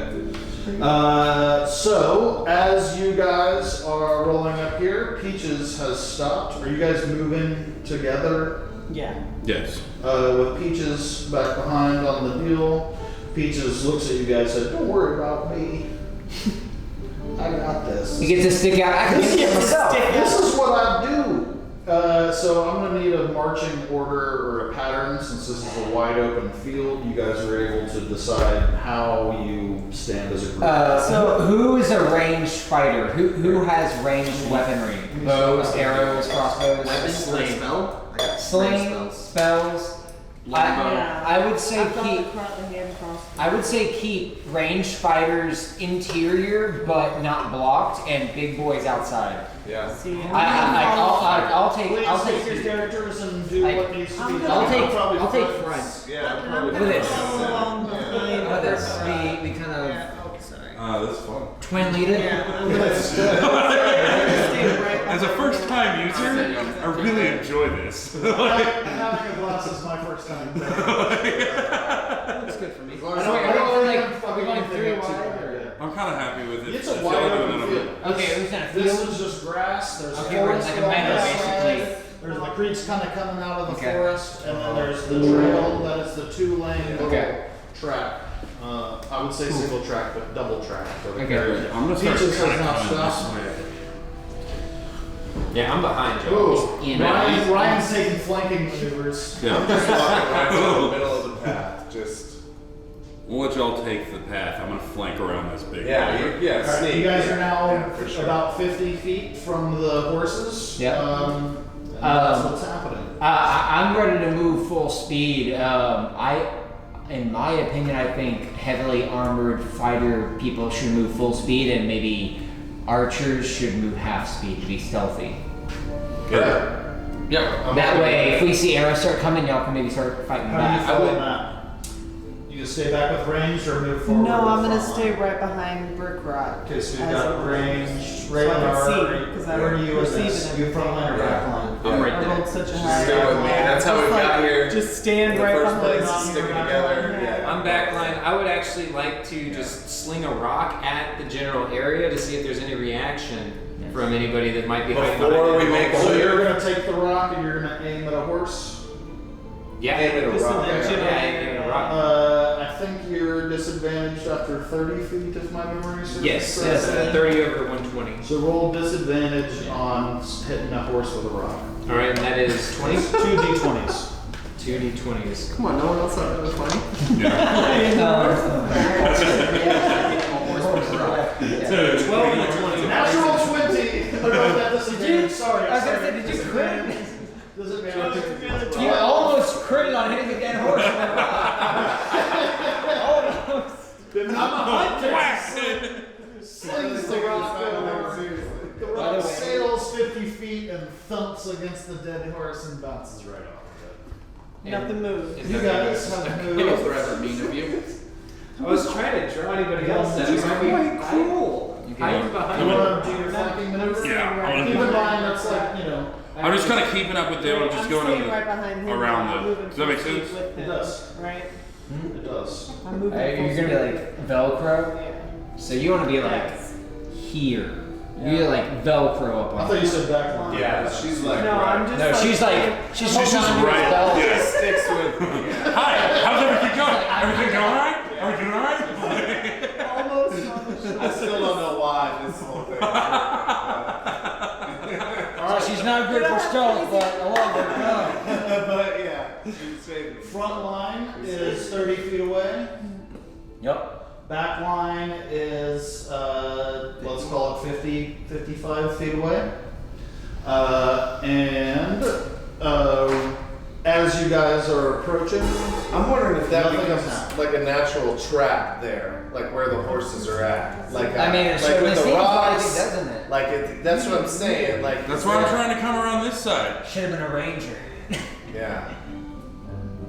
So as you guys are rolling up here, Peaches has stopped. Are you guys moving together? Yeah. Yes. With Peaches back behind on the deal. Peaches looks at you guys and said, "Don't worry about me. I got this." You get to stick out. I can do it myself. This is what I do. So I'm gonna need a marching order or a pattern since this is a wide open field. You guys are able to decide how you stand as a group. So who is a ranged fighter? Who has ranged weaponry? Bows, arrows, crossbows, Weapons, like spell? I got sling, spells. spells. I would say I've got keep. the hand crossbow. I would say keep ranged fighters interior, but not blocked, and big boys outside. Yeah. See, I'll take your characters and do Like, what needs to be I'm done. gonna- I'll take front. front. Yeah. I'm probably gonna Look at this. follow along behind. Look at this. We kind of Yeah, oh, sorry. This is fun. twin leaded. Yeah, I'm gonna stay right As a behind first time user, I really enjoy this. Having a glass is my first time. That's good for me. I don't think I'm Are we fucking going anything 3 up too wide? bad yet. I'm kind of happy with it. It's a If wide y'all are open doing field. it, Okay, we're gonna This field. is just grass. There's Okay, forest like a along meadow, that basically. side. There's the creeks kind of coming out of the Okay. forest, and then there's the trail that is the 2-lane Okay. track. I would say single track, but double track for the Okay. carriage. I'm gonna start Peaches has kinda not coming this stopped. way. Yeah, I'm behind you. Ooh, Ryan's taking flanking maneuvers. Yeah. Walking right through the middle of the path. Just. We'll let y'all take the path. I'm gonna flank around this big. Yeah, All right, sneak. you guys are now Yeah, for sure. about 50 feet from the horses. Yeah. And that's what's happening. I'm ready to move full speed. In my opinion, I think heavily armored fighter people should move full speed, and maybe archers should move half speed to be stealthy. Yeah. Yeah. That way, if we see arrows start coming, y'all can maybe start fighting How do you back. feel on that? You just stay back with range or move forward? No, with I'm gonna front stay line? right behind Brick Rock. Okay, so you've as got a- range, so I can radar. see, 'cause I Where are you in perceive this? it You front line or Yeah. back line? I'm right I rolled such a Just high. stay with me. That's how we Just got here. Just stand In the right first behind place, me. sticking together. Yeah. I'm backline. I would actually like to just sling a rock at the general area to see if there's any reaction from anybody that might be hiding Before we behind make So you're gonna take the rock and you're gonna aim at a horse? Yeah, Aim at a rock. Yeah, aim at a rock. I think you're disadvantaged after 30 feet if my memory serves. Yes, correct. 30 over 120. So roll disadvantage on hitting a horse with a rock. All right, and that is 20. 2d20s. 2d20s. Come on, no one else thought that was funny. So 12 and a 20. Natural 20! I wrote that disadvantage. Sorry. I was gonna say, did you crit? Disadvantage. You almost critted on hitting a dead horse. Almost. I'm a hunter. Slings the rock over. The rock sails 50 feet and thumps against the dead horse and bounces right off of it. Nothing moves. You guys have It was moved. rather mean of you. I was trying to draw anybody else. That Just might be quite cruel. hiding You behind. want to do your flanking maneuver? Yeah, I wanna Keep do in that. mind that's like, I'm just kind of keeping up with them. I'm just going staying right behind him. around I'm them. moving Does that make 2 feet sense? with It him, does. Right? It does. I'm moving. You're full gonna be like Velcro. speed. So you want to be like here. You like Velcro up I on. thought you said backline. Yeah, she's like. No, right. I'm just. No, she's she's She's just right. Yeah. Sticks with. Hi, how's everything going? Everything going alright? Everything alright? almost. I still don't know why this whole thing. So she's not good for stealth, but I love her. But yeah, she's saving. Front line is 30 feet away. Yep. Back line is, let's call it 50, 55 feet away. As you guys are approaching, I'm wondering if that Nothing becomes has happened. like a natural trap there, like where the horses are at. Like I mean, it like certainly with the seems like rocks. it, doesn't it? Like that's what I'm saying. Like That's why I'm trying to come around this side. Should have been a ranger. Yeah.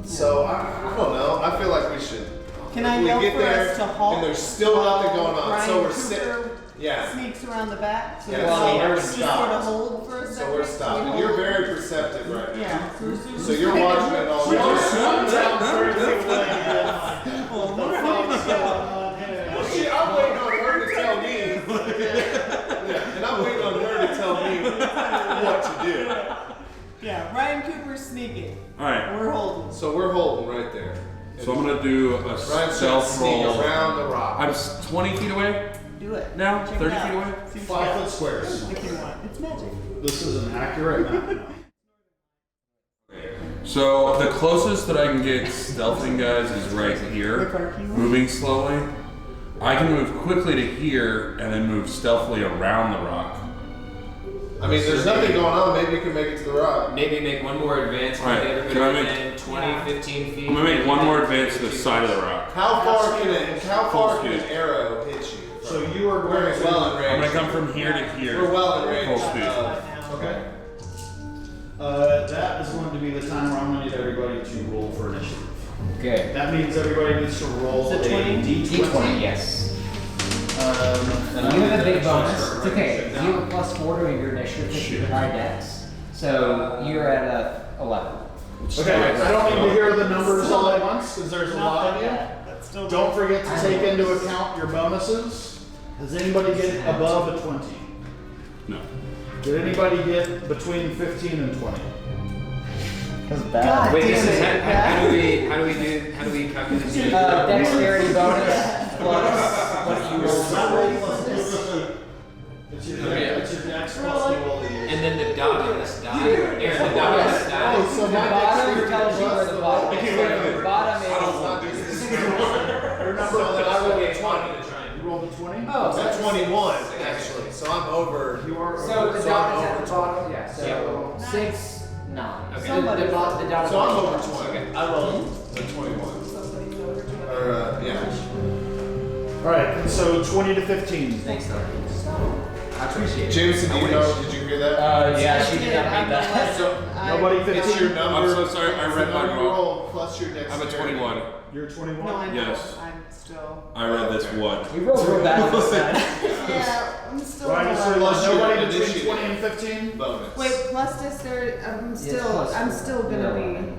So I don't know. I feel like we should. Can I we yell get for there, us to halt? and there's still nothing while going on. Ryan So we're Cooper sitting. Yeah. Sneaks around the back. So Yeah, we're so all we're just stopped. sort of hold for a second. So we're stopped. We And you're hold. very perceptive right now. Yeah. So you're watching it all. You're Well, just down 30 feet away. shit, I'm waiting on her to tell me. Yeah, and I'm waiting on her to tell me what to do. Yeah. Ryan Cooper's sneaking. Alright, We're holding. So we're holding right there. so I'm gonna do a Ryan's trying to stealth sneak roll. around the rock. I'm 20 feet away Do it. now, Check it 30 out. feet away. See what 5 you foot got. squares. If you want. It's magic. This is an accurate map. So the closest that I can get stealthing guys is right here, moving slowly. I can move quickly to here and then move stealthily around the rock. I mean, there's nothing going on. Maybe you can make it to the rock. Maybe make one more advance. Alright, Everybody can I make- within 20, 15 feet. I'm gonna make one more advance to the side of the rock. How far can Full an speed. arrow hit you? So you are We're going well to. in I'm range. gonna come from here to here. We're well in range. Full speed. Okay. That is going to be the time where I'm going to need everybody to roll for initiative. Okay. That means everybody needs to roll Is it a 20? D20, yes. And You have a big bonus. It's okay. You have a +4 to your initiative because you have high dex. So you're at a 11. Okay, I don't need to hear the numbers all at once because there's a lot of you. That's still Don't forget to take into account your bonuses. Does anybody get above a 20? No. Did anybody get between 15 and 20? God Wait, damn this is it. how do we calculate this? Dexterity bonus plus what you roll. It's your dex plus the roll. And then the dot on this die. Aaron, the dot on this die. So The my bottom dexterity tells you where the bottom is. wait. The bottom is. Your number So then I rolled a 20. You rolled a 20? Oh, That's 21 actually. So I'm over. You are. So the dot is at the bottom. Yeah. So 6, 9. Okay. The dot is So at I'm the over bottom. 20. Okay. I rolled a 21. Or yeah. All right, so 20 to 15. Thanks, Doug. I appreciate it. Jameson, do you know? Did you hear that? Yeah, she did not read that. Nobody 15? It's your number. I'm so sorry, I read the mine number you wrong. roll plus your dexterity. I'm at 21. You're 21? No, I know. Yes. I'm still. I read this one. We rolled real bad this time. Yeah, I'm still. Right, so Plus your nobody between initiative. 20 and 15? Bonus. Wait, plus dexterity. I'm still. plus I'm four. still gonna be.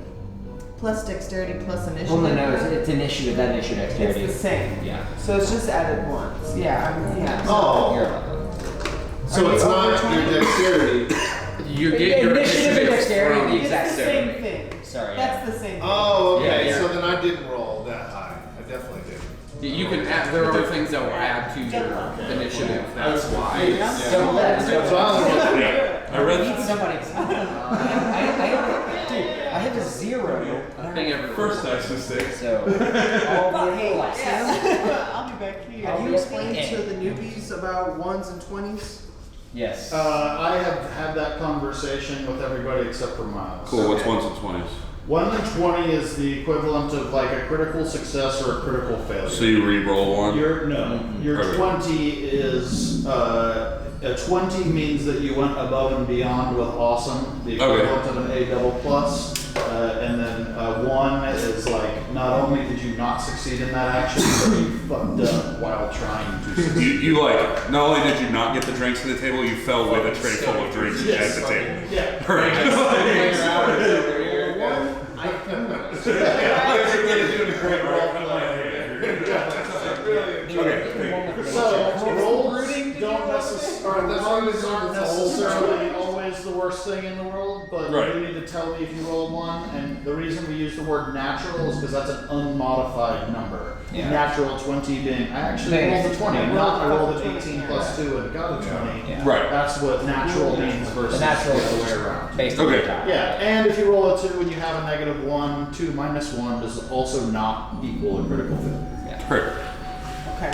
plus dexterity plus initiative. Well, no, it's initiative, that initiative dexterity. It's the same. Yeah. So it's just added once. Yeah. Oh. You're welcome. So it's not your dexterity. You get your initiative and dexterity from- are the exact It's the same. same thing. Sorry. That's the same thing. Oh, okay. Yeah, So then I didn't roll that high. I definitely did. You can add. There are things that will add to your initiative. That's why. Double that. So I only rolled 3. I read Need somebody. Dude, I have a 0. I think every first dice mistake. So, all the plus. I'll be back here. I'll Have be you explained at to the newbies about 1s and 20s? Yes. I have had that conversation with everybody except for Miles. Cool. What's 1s and 20s? 1 and 20 is the equivalent of like a critical success or a critical failure. So you re-roll one. Your Okay. 20 is a 20 means that you went above and beyond with awesome, the equivalent of an A double plus, and then 1 is like not only did you not succeed in that action, but you fucked up while trying to succeed. You like, not only did you not get the drinks to the table, you fell with a tray full of drinks at the table. Yeah. Right. So rolls don't aren't necessarily always the worst thing in the world, but Right. you need to tell me if you rolled 1. And the reason we use the word natural is because that's an unmodified number. Yeah. Natural 20 being I actually rolled a 20, not I rolled an 18 plus 2 and got a 20. Yeah. Right. That's what natural means versus The natural the other way is around. based on Okay. the die. Yeah, and if you roll a 2 and you have a -1, 2 minus 1 does also not equal a critical failure. Great. Okay.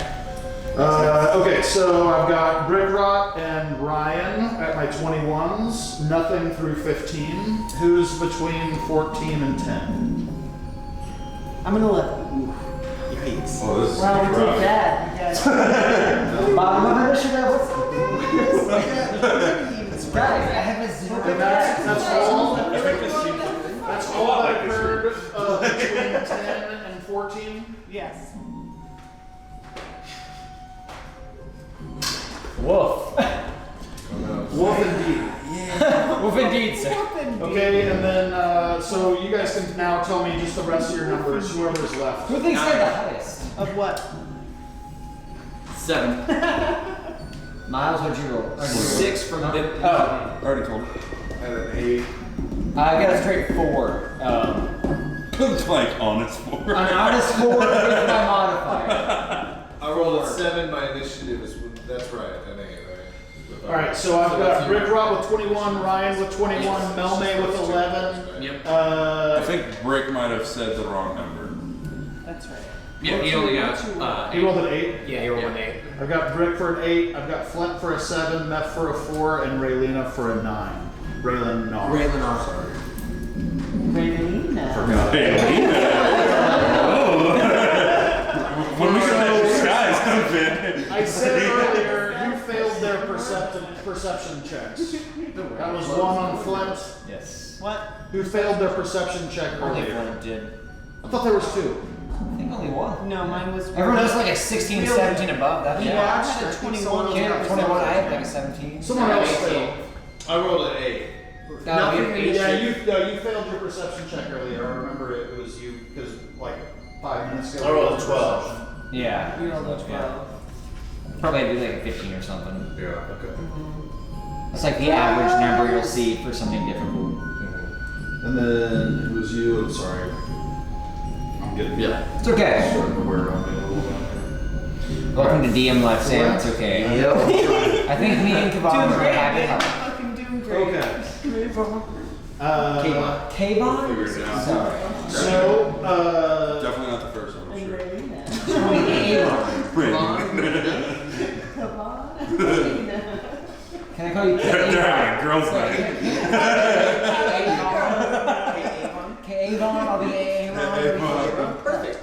Okay, so I've got Brick Rot and Ryan at my 21s, nothing through 15. Who's between 14 and 10? I'm an 11. Yikes. Oh, this is Well, we'll rough. take that. You Bottom of initiative. guys. Guys, I have a 0. And that's all that occurred between 10 and 14. Yes. Woof. Wolf indeed. Woof indeed, sir. Okay, and then so you guys can now tell me just the rest of your numbers, whoever's left. Who thinks they're the highest? Of what? 7. Miles, what'd you roll? 6 from the. Oh, Already told her. I had an 8. I got a straight 4. Looks like honest for. An honest 4 with my modifier. I rolled a 7. My initiative is that's right. An 8, right? Alright, so I've got Brick Rot with 21, Ryan with 21, Melme with 11. Yep. I think Brick might have said the wrong number. That's right. Yeah, he only got. He rolled an 8. Yeah, you rolled an 8. I've got Brick for an 8, I've got Flint for a 7, Meth for a 4, and Raylena for a 9. Raylan, no. Raylan, sorry. Raylena. When we got those guys have been. I said earlier, who failed their perception checks? That was 1 on Flint. Yes. What? Who failed their perception check Only earlier? one did. I thought there was 2. I think only one. No, mine was. Everyone else like a 16, 17 above that. Yeah, I had a 21. Yeah, 21. I had like a 17. Someone else failed. I rolled an 8. Yeah, you failed your perception check earlier. I remember it was you because like 5 minutes ago. I rolled a 12. Yeah. You rolled a 12. Probably do like a 15 or something. Yeah. Okay. That's like the average number you'll see for something difficult. And then it was you. I'm sorry. I'm getting It's okay. starting to wear on me a little bit. Welcome to DM Life, Sam. It's okay. I think me and Kavon Doing are great, having man. Fucking doing great. Okay. Kavon. Kavon? Figured it out. Sorry. So, Definitely not the first one, I'm And sure. Come on. Can I call you They're having a girls' night. Kavon? I'll be Aaron. Perfect.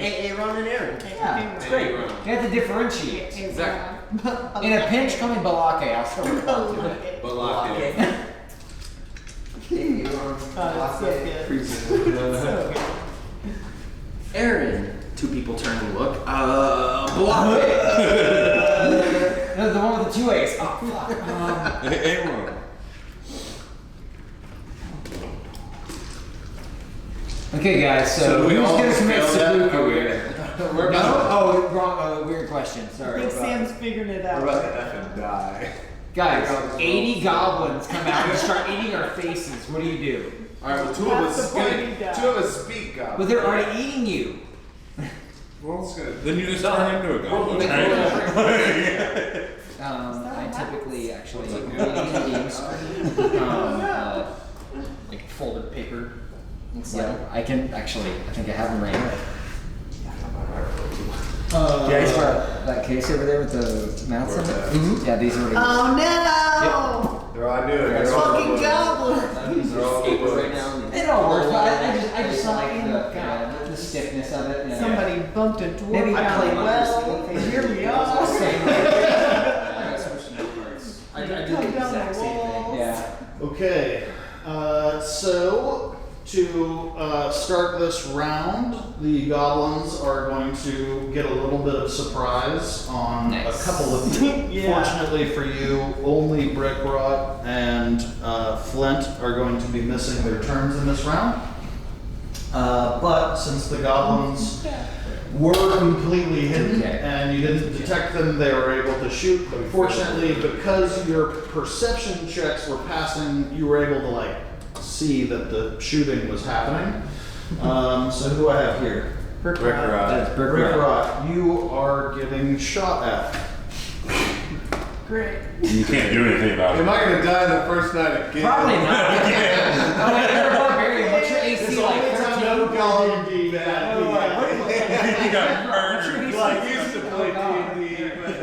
Aaron and Aaron. Yeah, it's great. You have to differentiate. Exactly. In a pinch, call me Balake. I'll still respond to it. But lock it. Aaron. 2 people turn and look. Block it. No, the one with the 2 A's. Oh, fuck. Aaron. Okay, guys. So we who's all gonna just commit failed that? seppuku here? We're No? about Oh, wrong. Weird question. I Sorry. think Sam's figuring it out. to effing die. Guys, 80 goblins come out and start eating our faces. What do you do? All right, well, two That's of the party us die. two of us speak God. But they're already eating you. Well, it's gonna. Then you just turn into a goblin, right? I typically actually reading games. Like folded paper. Yeah, I can actually. I think I have them right here. Yeah, he's got that case over there with the mouths in it. Yeah, these are what it is. Oh no! I knew it. It's fucking goblin! They're all over. It all works, but I just like the stiffness of it. Yeah. Somebody bumped a dwarf Maybe out. play Well, here we are. I do the Come down exact the same thing. walls. Yeah. Okay, so to start this round, the goblins are going to get a little bit of surprise on Nice. a couple of you. Yeah. Fortunately for you, only Brickrot and Flint are going to be missing their turns in this round. But since the goblins were completely hidden Okay. and you didn't detect them, they were able to shoot. But fortunately, because your perception checks were passing, you were able to see that the shooting was happening. So who do I have here? That's Brickrot, you are getting shot at. Great. You can't do anything about it. Am I gonna die the first night again? Probably not. Oh, wait, you're a barbarian. What's your It's AC the like? only time 13? I've gone D&D that You got murdered. I used to play D&D, but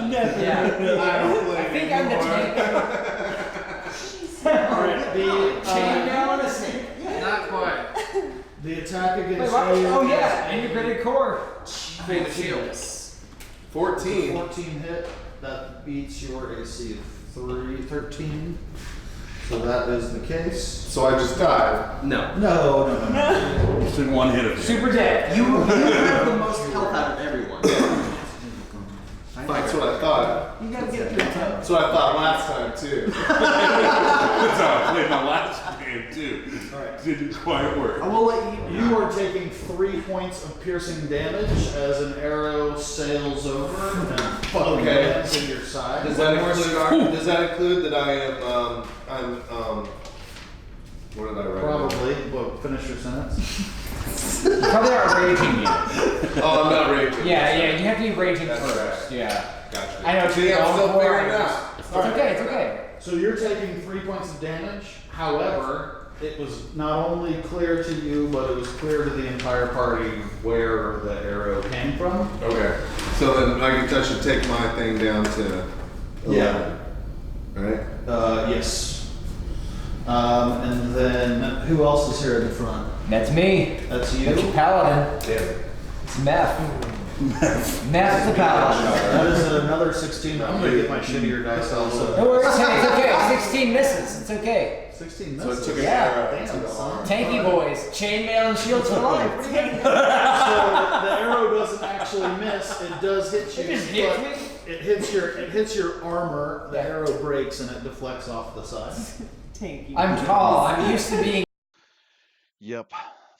Yeah. I don't play I think I'm the anymore. tank. Alright, Chainmail and a snake. Not quite. the attack Wait, against what? you Oh yeah, integrated core. Big shield. 14. 14 hit. That beats your AC of 13. So that is the case. So I just died. No. No. Just in one hit of you. Super dead. You have the most health out of everyone. That's what I thought. You gotta get through the top. That's what I thought last time too. That's how I played my last game too. Alright. Didn't quite work. I will let you. You are taking 3 points of piercing damage as an arrow sails over and fucking Okay. lands in your side. Does that include that I am what did I write? Probably. Well, finish your sentence. Probably not raging yet. Oh, I'm not raging. Yeah, you have to be raging That's first. right. Yeah. Gotcha. I know. See, I'm still going figuring it for. out. It's okay. It's okay. So you're taking 3 points of damage. However, it was not only clear to you, but it was clear to the entire party where the arrow came from. Okay. So then I should take my thing down to 11. Yeah. Right? Yes. And then who else is here at the front? That's me. That's you. That's your paladin. Yeah. It's meth. Meth is the paladin. That is another 16. I'm gonna get my shittier dice also. No worries. Hey, it's okay. 16 misses. It's okay. 16 So it misses. took an Yeah. arrow. Damn, son. Tanky boys. Chainmail and shields for life. So the arrow doesn't actually miss. It does hit you. It just hits but me? It hits your armor. The Yeah. arrow breaks and it deflects off the side. Tanky. I'm tall. I'm used to being. Yep,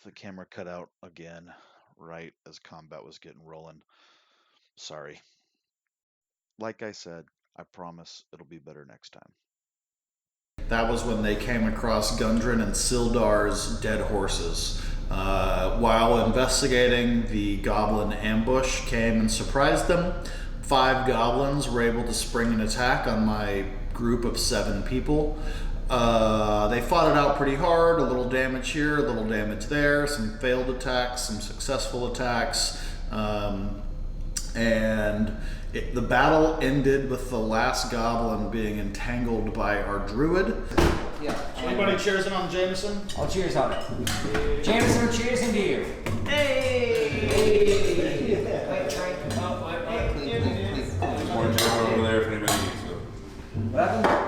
the camera cut out again right as combat was getting rolling. Sorry. Like I said, I promise it'll be better next time. That was when they came across Gundran and Sildar's dead horses. While investigating, the goblin ambush came and surprised them. 5 goblins were able to spring an attack on my group of 7 people. They fought it out pretty hard, a little damage here, a little damage there, some failed attacks, some successful attacks, and the battle ended with the last goblin being entangled by our druid. Yeah. Anybody cheersing on Jameson? I'll cheers on it. Jameson, we're cheersing to you. Hey! Wait, try. There's more jam over there if anybody needs it. What happened?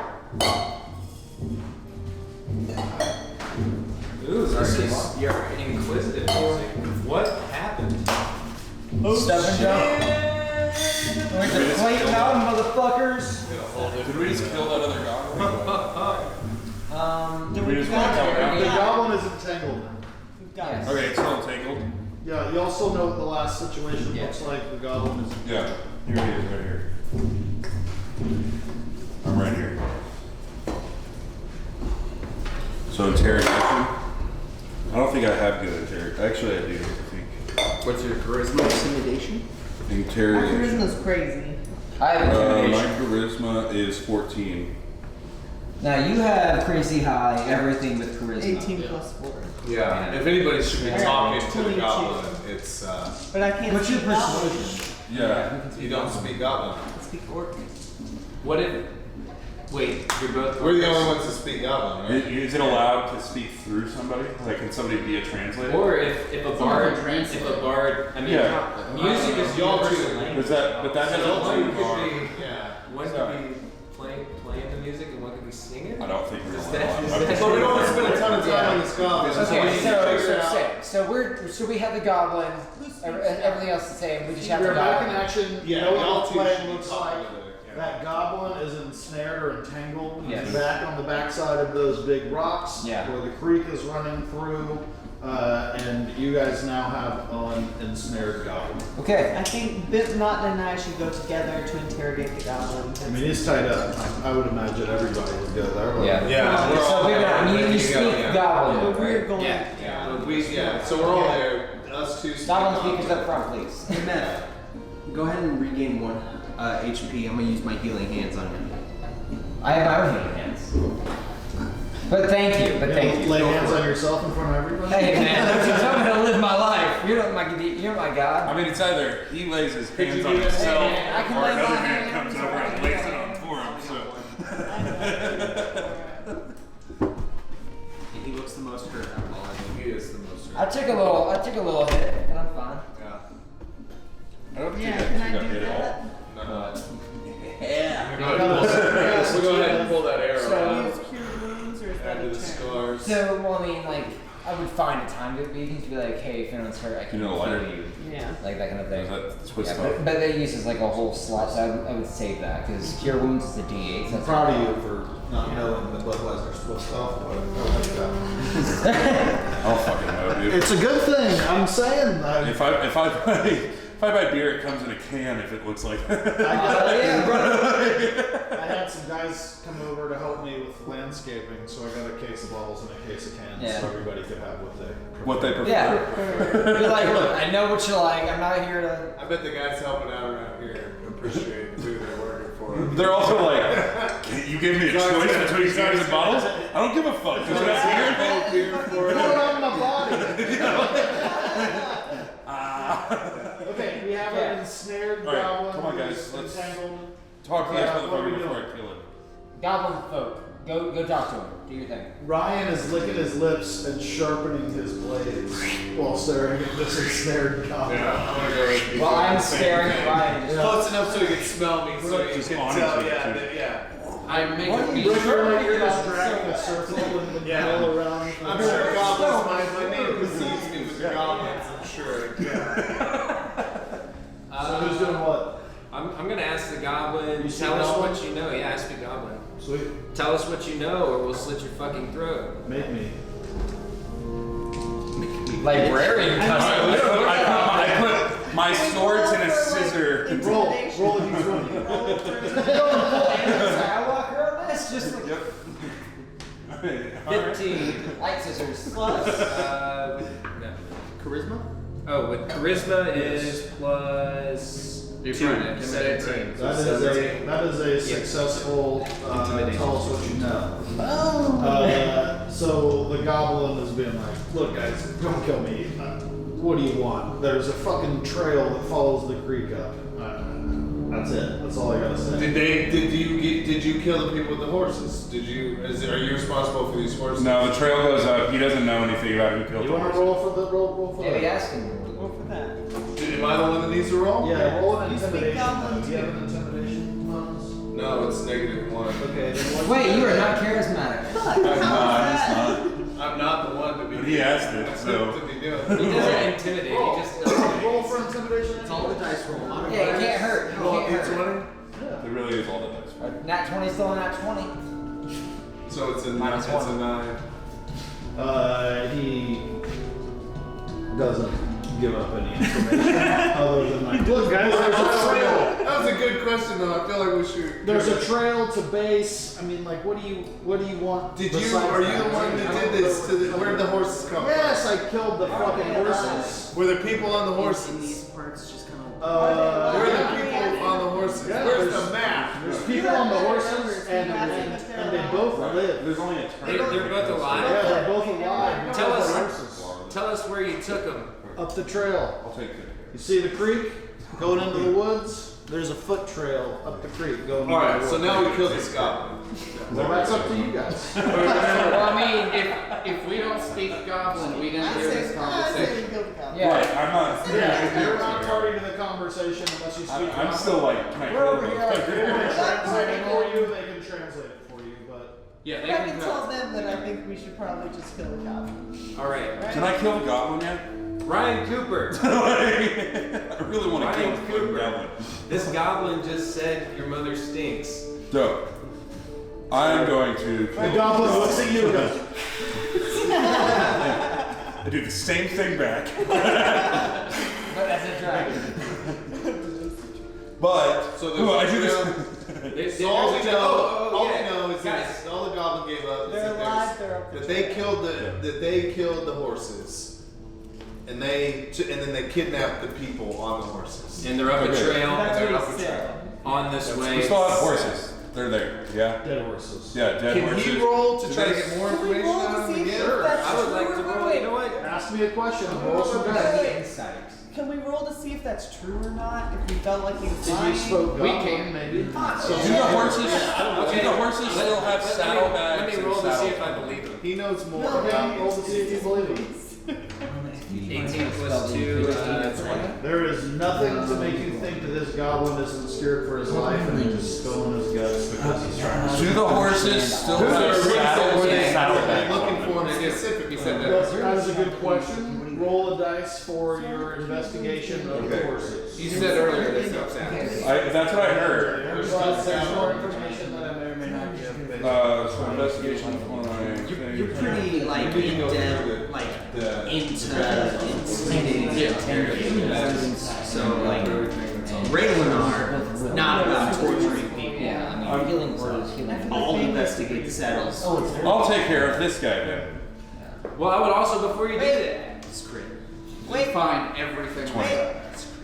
Ooh, this is your inquisitive music. What happened? Step and jump. Went to Clayton Mountain, motherfuckers. Did we just kill that other goblin? Did we just walk out? Okay, it's still tangled. Yeah, y'all still know what the last situation looks like. The goblin is. Yeah, here he is, right here. I'm right here. So interrogation. I don't think I have good interrogation. Actually, I do. I think. What's your charisma? Intimidation? My Interrogation. charisma's crazy. I have My intimidation. charisma is 14. Now you have crazy high everything with charisma. 18 plus 4. Yeah. If anybody should be talking to the 22. goblin, it's But I can't What's your speak Goblin. persuasion? Yeah. you don't speak goblin. I can speak Orc. What if? Wait, you're both. We're the only ones to speak goblin, right? Is it allowed to speak through somebody? Like, can somebody be a translator? Or if a bard, I mean, Yeah. music is Y'all universal two. language. But that So doesn't one do could harm. be, yeah. One could be playing the music and one could be singing. I don't think we're Is allowed. that- is I'm that- just But we don't want to saying. spend a ton of time on this goblin. Okay, so we have the goblin. Everything else the same. We just have the You're back in goblin. action. You Yeah, know y'all what the two plan should be looks talking like. to the- yeah. That goblin is ensnared or entangled. Yes. He's back on the backside of those big rocks Yeah. where the creek is running through. And you guys now have an ensnared goblin. Okay. I think Bit Martin and I should go together to interrogate the goblin. I mean, he's tied up. I would imagine everybody would go there. but- Yeah. Yeah, we're So all we're there. not, you Yeah. speak goblin, But we're right? going. Yeah, so we're all there. Us two speak Goblin goblin. speakers up front, please. Hey, Matt. Go ahead and regain 1 HP. I'm gonna use my healing hands on you. I have my own healing hands. But thank you. But thank you. Lay hands on yourself in front of everybody. Hey man, don't you tell me to live my life. You're my god. I mean, it's either he lays his hands you on do that? himself, Hey, man, I can or lay another my man hands comes on over and my lays it hands. on for him. So. He looks the most hurt out of all of you. He is the most. I took a little hit, but I'm fine. I don't think Yeah, that can I got do hit at all. that? Yeah. So go ahead and pull that arrow So- out. Use cure wounds or is that Add to a the turn? scars. So, well, I mean, like, I would find a time to be like, hey, if anyone's hurt, I can You know, heal lighter. you. Yeah. Like that kind of thing. Is that twist Yeah, off? but they use as like a whole slot, so I would save that because cure wounds is a D8. So I'm that's proud of you for not knowing the Budweiser's twist off. I'll fucking know, dude. It's a good thing. I'm saying. If I buy beer, it comes in a can. If it looks like that. yeah, bro. I had some guys come over to help me with landscaping, so I got a case of bottles and a case of cans, Yeah. so everybody could have what they. what they prefer. Yeah. You're like, look, I know what you like. I'm not here to. I bet the guys helping out around here appreciate who they're working for. They're also like, "Can you give me a choice between beers and bottles? I don't give a fuck. Because that's here. Put it on my body. Okay, we have an ensnared All right, goblin. come on, guys, who's let's- entangled. Talk to this What are we motherfucker before doing? I kill him. Goblin folk, go talk to him. Do your thing. Ryan is licking his lips and sharpening his blades while staring at this ensnared goblin. Yeah, I'm gonna go with you. Well, I'm staring at Ryan. Just Close enough so you can smell me, so you Just can on tell. each Yeah, other, that- yeah. I make What a are beat. you Look, you're just So dragging a bad. circle and the Yeah. mill around. I'm sure goblins my name precedes me with goblins, I'm sure. So who's doing what? I'm gonna ask the goblin. You Tell speak us goblin? what you know. Yeah, I speak goblin. Sweet. Tell us what you know, or we'll slit your fucking throat. Make me. librarian custom. I put my swords in a scissor. Roll. Intimidation. Roll if he's running. Skywalker on this, just like Yep. 15 light scissors. Plus. No. Charisma? Oh, with charisma is plus You're 2, trying to intimidate, 17. That is a successful. Intimidation. Tell us what you know. So the goblin is being like, look guys, don't kill me. What do you want? There's a fucking trail that follows the creek up. That's it. That's all I gotta say. Did you kill the people with the horses? Are you responsible for these horses? No, the trail goes up. He doesn't know anything about who killed You the want to horse. roll for the roll for Maybe that? ask him. Roll for that. Am I the one that needs to roll? Yeah, roll an You speak intimidation. goblin Do you have an intimidation bonus? No, it's -1. Okay, then what? Wait, you are not charismatic. I'm not the one to be. But he asked it, That's so- what to be doing. He doesn't intimidate. He just Roll for intimidation. It's all the dice roll. Yeah, it can't hurt. It can't hurt. It really is all the dice. Nat 20 still a nat 20. So it's a Minus it's a one. 9. He doesn't give up any information other than like, look guys, there's a trail. That was a good question though. I feel like we should. There's a trail to base. I mean, like, what do you want? Are you besides the that? one that did this? Where did the horses come Yes, I killed the fucking horses. from? Were there people on the In horses? these parts, just kind of. Where are the people on the horses? Yeah, Where's there's- the map? There's people on the horses, and they both live. There's only a They're both Yeah, alive. they're both alive. Tell Both us- horses. Tell us where you took them. Up the trail. I'll take it. You see the creek going into the woods? There's a foot trail up the creek going into Alright, the so woods. now we killed this goblin. Well, that's up to you guys. Well, I mean, if we don't speak Goblin, we didn't hear this conversation. Right, I'm not. Yeah, you're not party to the conversation unless you speak. I'm still like, can I We're over kill here. If them? they want to translate it for you, they can translate it for you, but. Yeah, I can tell them that I think we should probably just kill the goblin. All right. Can I kill the goblin yet? Ryan Cooper. I really want to kill Ryan the fucking Cooper. goblin. This goblin just said your mother stinks. Dope. I'm going to. The goblin looks at you and goes, I do the same thing back. But as a dragon. But So ooh, I do there's this. So all we There's know, all we yeah. know is Guys. this: all the goblin gave up. Is They're that alive, there's- they're up the that they trail. killed the horses, and then they kidnapped the people on the horses. And they're up a Okay. trail. That's They're what up he a said. trail. On this way. We still have horses. They're there. Yeah. dead horses. Yeah. Dead Can horses. he roll to try to get more Can we information roll out to of see him if again? that's I would true like or to not? roll. You know what? Ask me a question. Roll some dice. Insight. Can we roll to see if that's true or not? If we felt like he was If you lying? spoke We goblin, can. maybe. Do the horses? Do the horses still have saddle bags? Let me and roll to see saddle- if I believe him. He knows more No, about Roll to see if you believe him. 18 plus 2, 20. There is nothing to make you think that this goblin isn't scared for his life and he's just spilling his guts because he's trying to. Do the horses still have saddles and saddle I'm bags? looking for him specifically. He said Well, that is a good question. Roll a dice for your investigation of the Okay. horses. You said earlier this helps out. That's what I heard. There's more information that I may or may not give. So investigation of one You're pretty like in depth, like intimidating. So like Raylanar, not about torturing people. Yeah, I mean, healing word is healing. I'll investigate the saddles. Oh, it's very I'll take care of this guy then. Well, I would also, before you did it, It's great. Wait, Find everything. wait.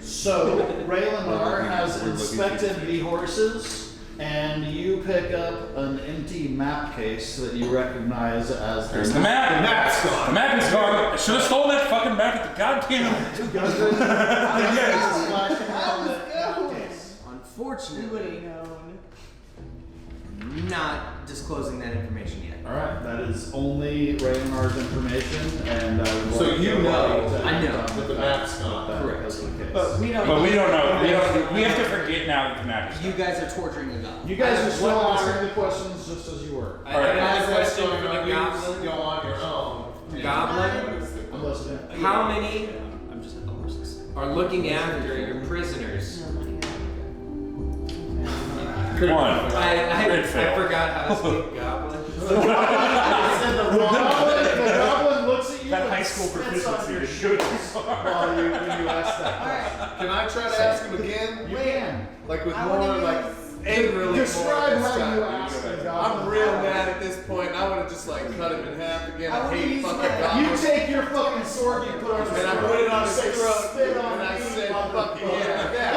So, Raylanar has inspected the horses, and you pick up an empty map case that you recognize as There's the map. The map's gone. The map is gone. I should have stolen that fucking map at the goddamn. Gundran. Yes. Flashing on the Let's go. map case. We would Unfortunately, have known. not disclosing that information yet. All right, that is only Raylanar's information, and I would So like you everybody know to- I know. that the map's gone. that Correct. as the case. But we don't. But we don't know. We have to forget now that the map is You gone. guys are torturing a god. You guys are still answering the questions just as you were. I have another question for the You goblin. go on your own. Goblin, I'm listening. how many I'm just at the horses. are looking after your prisoners? One. I Great fail. forgot how to speak goblin. The goblin looks at you That and high school spits on proficiency your is shoes good. when you ask that. Alright. Can I try to ask him again? You can. Like with I more wanna like use- angrily. Describe more this how you time. ask the goblin. I'm real mad at this point. I would have just like cut him in half again. I I wanna hate use fucking my- You goblins. take your fucking sword, you put on his And I throat, put it on you his say, throat, "Spit on and I me, said, "Fuck motherfucker." yeah.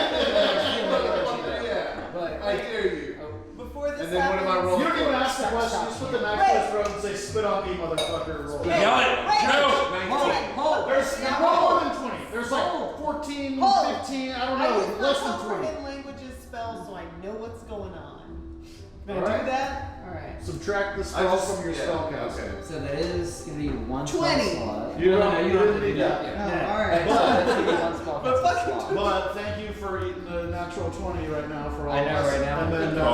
But I dare you. Before this And then what am I happens- rolling? You don't even ask the question, just put the knife to his throat and say, spit on me, motherfucker, roll. Wait, Yell it. wait, No. Hold. There's not more than 20. There's like 14, Hold. 15, I don't I know, use less my than 20. comprehend languages spell so I know what's going on. Gonna Alright. do that? Alright. Subtract the I spell just from your yeah, spellcaster. okay. So that is gonna be one 20. spell slot. You No, don't- no, you don't have didn't to do need that. that. Oh, Yeah. alright. So that's gonna be one spell But slot. But thank you for eating the natural 20 right now for all I of know, us. right now. And then, Oh,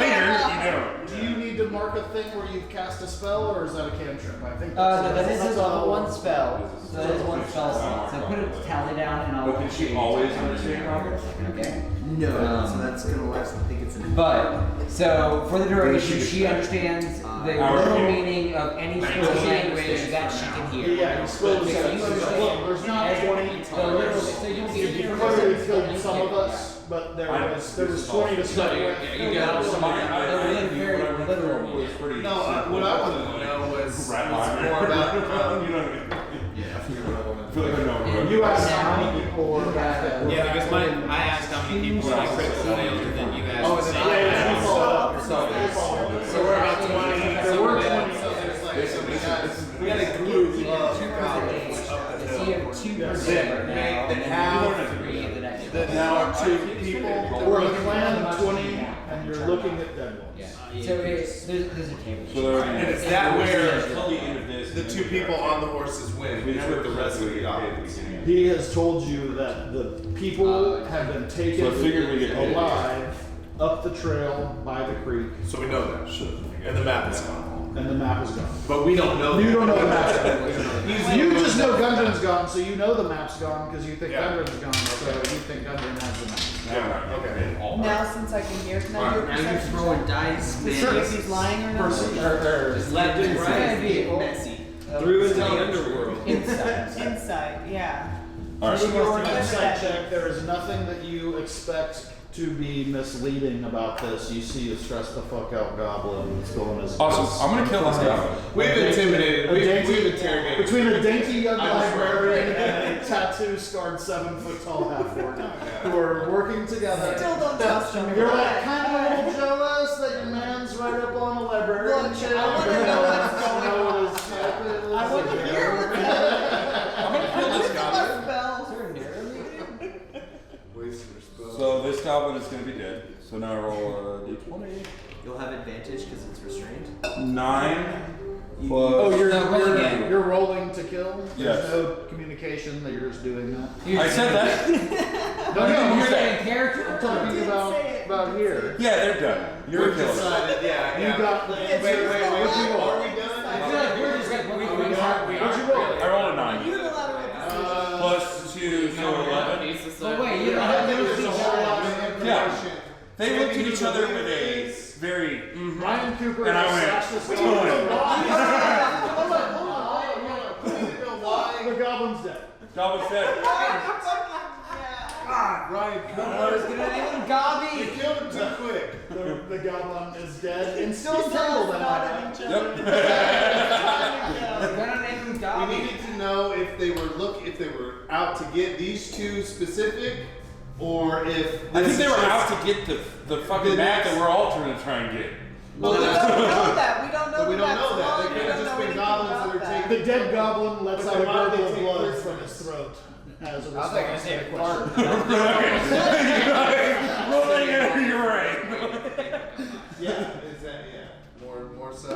bullshit. do you need to mark a thing where you've cast a spell, or is that a cantrip? I think No, that that's is a level one spell. So that is one spell slot. So put a tally down and I'll. But can she always understand Robert? Okay. No, so that's gonna last. I think it's an. But So for the duration, she understands the literal meaning of any sort of language that she can hear. Yeah, So so you understand. look, there's not 20 So you don't get You clearly killed some of us, but there was 20 to start with. They're very literal. No, what I wanted to know was more about. You asked how many people were back there. Yeah, because I asked how many people I critical failed, and then you asked. Oh, is it? Yeah, you followed up. So we're about 20. There were 20. We got a group of that now are 2 people. We're a clan of 20, and you're looking at dead ones. Yeah. So there's a table. and it's that where the 2 people on the horses win with the rest of the goblins. He has told you that the people have been taken alive up the trail by the creek, So we know that. And the map is gone. and the map is gone. But we don't know. You don't know the map's gone. You just know Gundran's gone, so you know the map's gone because you think Gundran's gone, so you think Gundran has the map. Yeah, okay. Now since I can hear, can I do a Now you're perception throwing check? dice, To see if he's lying or not? Just left and right, being messy. Through into the underworld. Insight, yeah. Through your insight Perception. check, there is nothing that you expect to be misleading about this. You see a stress the fuck out goblin that's going as Awesome. I'm gonna kill this guy. We've intimidated. We've interrogated. Between a dainty young librarian and a tattoo scarred 7-foot tall half orc who are working together. Still don't trust him. You're like kind of a little jealous that your man's right up on a librarian Look, chair. I wanna know what's going on. I want to hear what's happening. I'm gonna kill this goblin. So this goblin is gonna be dead. So now I roll a d20. You'll have advantage because it's restrained. 9. Oh, again. you're rolling to kill? Yes. There's no communication that you're just doing that? I said that. No, You're in character. I'm talking about here. Yeah, they're done. You're killed. Decided, yeah. You got the Wait. Are we done? I feel like we're just like, What'd you roll? I rolled a 9. You're allowed to Plus 2, so 11. but wait, you don't have to There's a whole lot of information. Yeah. They looked at each other with a very. Ryan Cooper And I went, slashed this "Which goblin. one?" Hold on. The goblin's dead. Goblin's dead. Ryan, come I was gonna name him Gobby. You killed him too quick. The goblin is dead and still entangled in that. Yep. I'm gonna name him We Gobby. needed to know if they were out to get these 2 specific, or if I think this they is were just- out to get the fucking map that we're all trying to try and get. Well, we don't know that. We don't know But we the don't map's know that. gone. They We could have don't just know been anything goblins about that are that. The dead goblin lets But out a why did they gurgle of take blood this from his throat as a I was response like, gonna to say the a question. You're right. Is that more so?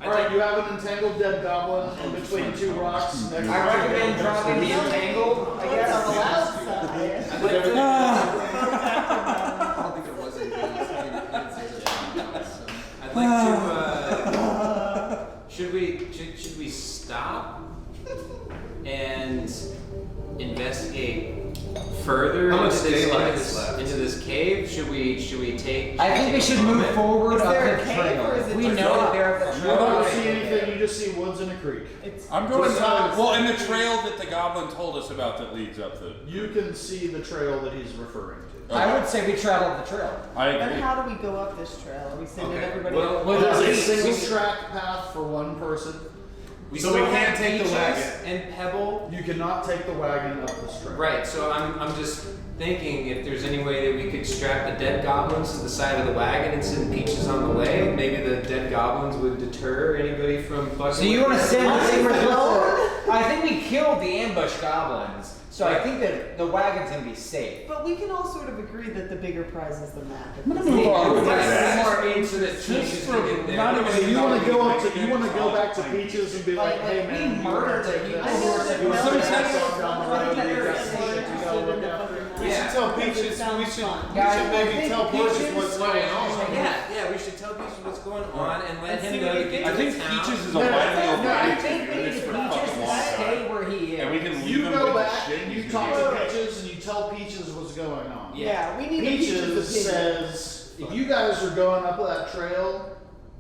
Alright, you have an entangled dead goblin in between 2 rocks next to I recommend dropping the entangled. I It's on the guess. loud side. I don't think it was in I'd like to. Should we stop and investigate further How much into daylight is left? this cave? Should we take? I think we should move forward Is up there the a cave or is trail. it We just know rock? that they're up the You trail. don't see anything, you just see woods and a creek. I'm going well, and the trail that the goblin told us about that leads up the. You can see the trail that he's referring to. I would say we travel the trail. I Then agree. how do we go up this trail? Are we sending everybody? Well, There's a we- single track path for one person. We So still we can't have take the beaches wagon. and pebble. You cannot take the wagon up this trail. Right. So I'm just thinking if there's any way that we could strap the dead goblins to the side of the wagon and send Peaches on the way. Maybe the dead goblins would deter anybody from fucking. So you want to send the same Alone? result? I think we killed the ambush goblins, so I think that the wagon's gonna be safe. But we can all sort of agree that the bigger prize is the map. I'm gonna move on with that. More into the Peaches for get there. not even- So you want to go up to, you want to go back to Peaches and be like, hey we man, you murdered wanna take the this? people I know that You wanna Melanie take this is down the one road, of the you got areas some shit you gotta look after. We should tell Peaches. We should Guys, maybe tell Peaches what's going on. Yeah, we should tell Peaches what's going on and let him know to get I to think the town. Peaches is a widely No, I overrated think to we do need this to for a fucking long stay time. where he is. And we can leave You him go with back shit and you can talk do. to Peaches and you tell Peaches what's going on. Yeah, we need a Peaches Peaches opinion. says if you guys are going up that trail,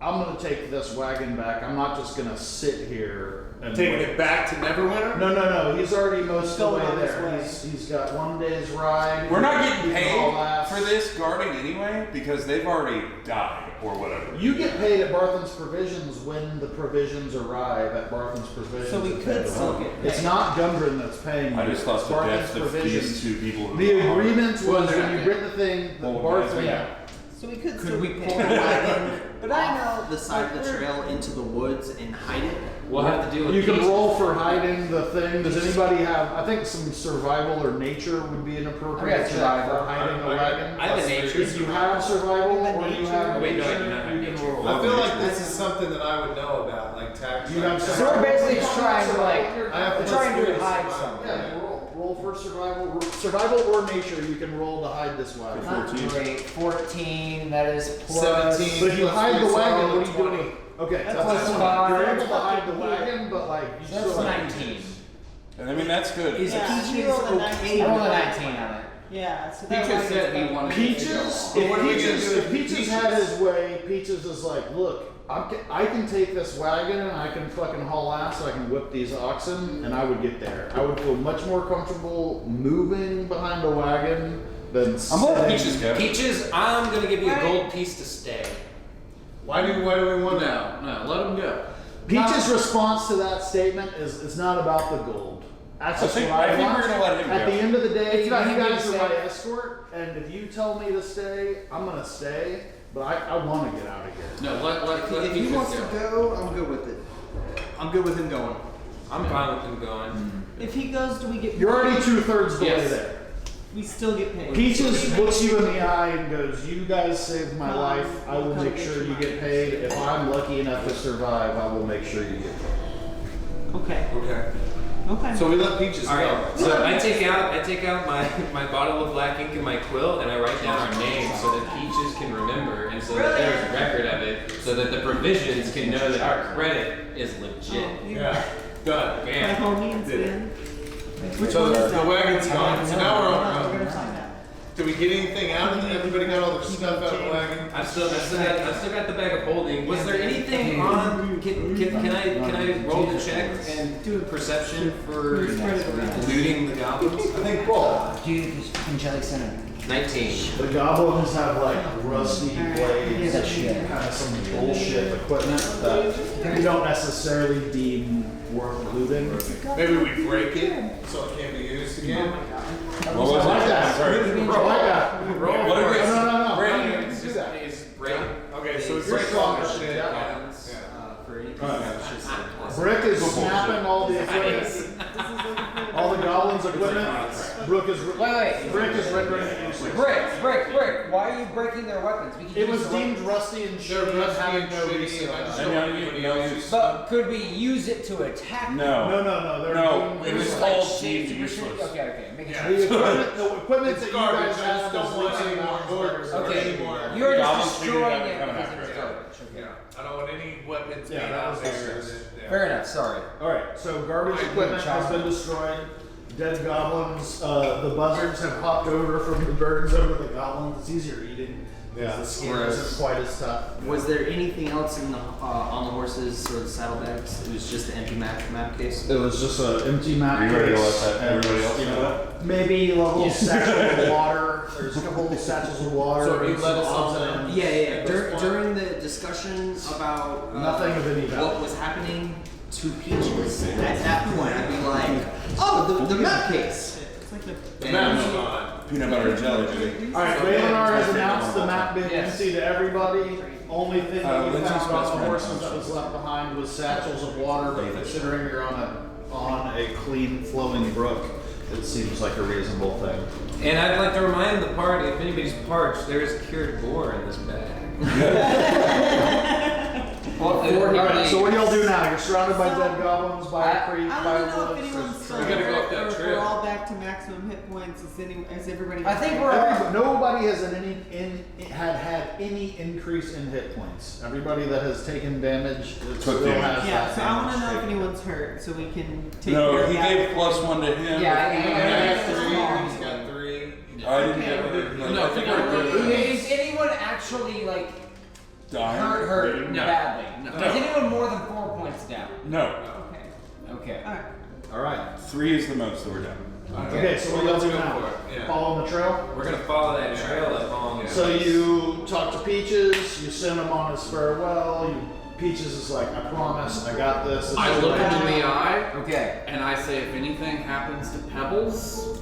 I'm gonna take this wagon back. I'm not just gonna sit here and Taking wait. it back to Neverwinter? No. He's already most of the Going way on his there. way. He's got 1 day's ride. We're not getting He can all paid ass. for this guarding anyway because they've already died or whatever. You get paid at Barthen's Provisions when the provisions arrive at Barthen's Provisions. So we at could Phandelver. still get paid. It's not Gundran that's paying you. I just thought It's the Barthen's depth of Provisions. these two people. who The are- agreement Well, was they're when you not written the thing that Well, guys, Barthen. yeah. So we could Could still we get pull paid. the wagon But I off the side of the trail into the woods and hide it? We'll have to deal with You can pieces. roll for hiding the thing. Does anybody have? I think some survival or nature would be an appropriate I got check survival. for hiding a wagon. I have a nature. If you have survival or you have Wait, no, I do nature, not have you can nature. roll. I feel like this is something that I would know about, like tax. You have So we're basically trying to like, I have we're to trying to let's do hide this. something. Yeah, roll for survival. Survival or nature, you can roll to hide this wagon. Not great. 14, that is plus. 17. But if you Plus hide the three, wagon, so what are you 20. doing? Okay, That's so plus that's five. you're able to hide the wagon, but like you So that's still have 19. And I mean, that's good. Is Yeah, Peaches you rolled a okay 19. I rolled a with 19 on it. Yeah, so that Peaches wagon's said he better. wanted Peaches, But what are we gonna Peaches, do if with Peaches Peaches? had his way, Peaches is like, look, I can take this wagon and I can fucking haul ass, so I can whip these oxen, and I would get there. I would feel much more comfortable moving behind a wagon than I'm more sitting- Peaches, Kevin. Peaches, I'm gonna give you a gold piece to stay. Why do we want to? No, let him go. Peaches' response to that statement is, it's not about the gold. That's I just think- what I I think want. we're gonna let him At go. the end of the day, It's you about him being guys are my safe. escort, and if you tell me to stay, I'm gonna stay. But I want to get out of here. No, let If he Peaches wants to go. go, I'm good with it. I'm good with him going. I'm fine with him going. If he goes, do we get paid? You're already 2/3 the way Yes. there. We still get paid. Peaches looks you in the eye and goes, "You guys saved my Come, life. I will come make get sure your you get paid. If I'm lucky enough to survive, I will make sure you get paid." Okay. Okay. Okay. So we let Peaches All go. right. So I take out my bottle of black ink and my quill, and I write down our names so that Peaches can remember, and so that there's a record of it, so that the provisions can know that our credit is legit. Yeah. Done. By Bam. all means, Did it. then. Which So one is the that? wagon's gone. So now we're on our We're own. gonna find out. Did we get anything out of it? Everybody got all their stuff out of the wagon? I've still got the bag of holding. Was there anything on? Can I roll the check and do a perception for looting the goblins? I think roll. Dude, Angelic Center. 19. The goblins have like rusty blades That's shit. and kind of some bullshit equipment that you don't necessarily deem worth looting. Maybe we break it so it can't be used again. What was I like it? that. Sorry. I like that. Roll What for are we- it. No. Break. Let's do that. Is break. Okay, so if You're you're strong strong as as shit, shit. yeah. For any Alright. Brick is snapping all the equipment. All the goblins' equipment. Brick is rendering it useless. Brick. Why are you breaking their weapons? We can It use was the deemed weapons. rusty and They're shitty, rusty having and no shitty, resale and I just value. don't Yeah, want anybody no else. use. But could we use it to attack? No. No. They're No, deemed it was useless. called Shit, deemed super shit. useless. Okay. Making Yeah. sure. The equipment It's that you garbage. guys I have just don't is want leaking any more out orders or Okay. any more. You're Goblins just figured destroying out it coming because after it's it. garbage. Okay. Yeah, I don't want any weapons Yeah, being that out was there. just- Yeah. Fair enough. Sorry. Alright, so garbage equipment has been destroyed. Dead goblins, the buzzards have hopped over from the birds over the goblins. It's easier eating. Yeah. The skin isn't quite as tough. Was there anything else in the on the horses or the saddlebags? It was just the empty map case. It was just an empty map. Are you ready to case, let that and, everybody else you know know, maybe a little satchel of water. There's a couple of satchels of water. So you and let some us all odds know. and ends. Yeah. At this point. During the discussion about Nothing of any value. what was happening to Peaches, at that point I'd be like, oh, the map case. The map's gone. Peanut butter and jelly, dude. Alright, Valenar has announced the map being Yes. empty to everybody. Only thing that you Lindsay's found best on the friend. horses that was left behind was satchels of water, but considering you're on a clean flowing brook, it seems like a reasonable thing. And I'd like to remind the party, if anybody's parched, there is cured boar in this bag. Alright, so what do y'all do now? You're surrounded by dead goblins, by a creek, I by don't know a if woods. anyone's still We gotta go hurt up that or if trail. we're all back to maximum hit points. Is everybody? I think we're Nobody has had any increase in hit points. Everybody that has taken damage still damage. has Yeah, that so I want to damage know if taken. anyone's hurt, so we can take care No, of he that. gave +1 to him. Yeah, I got Yeah. 3, he's got 3. I didn't get it. No, I think we're good. Is anyone actually actually like Dying? hurt No. badly? No. Is anyone more than 4 points down? No. Okay. All right. 3 is the most that we're down. Okay, so what do y'all do Let's go now? for it, yeah. Follow the trail? We're gonna follow that trail along. So you talk to Peaches, you send him on his farewell. Peaches is like, I promise, I got this. This I is look what him in do." the eye Okay. and I say, if anything happens to Pebbles,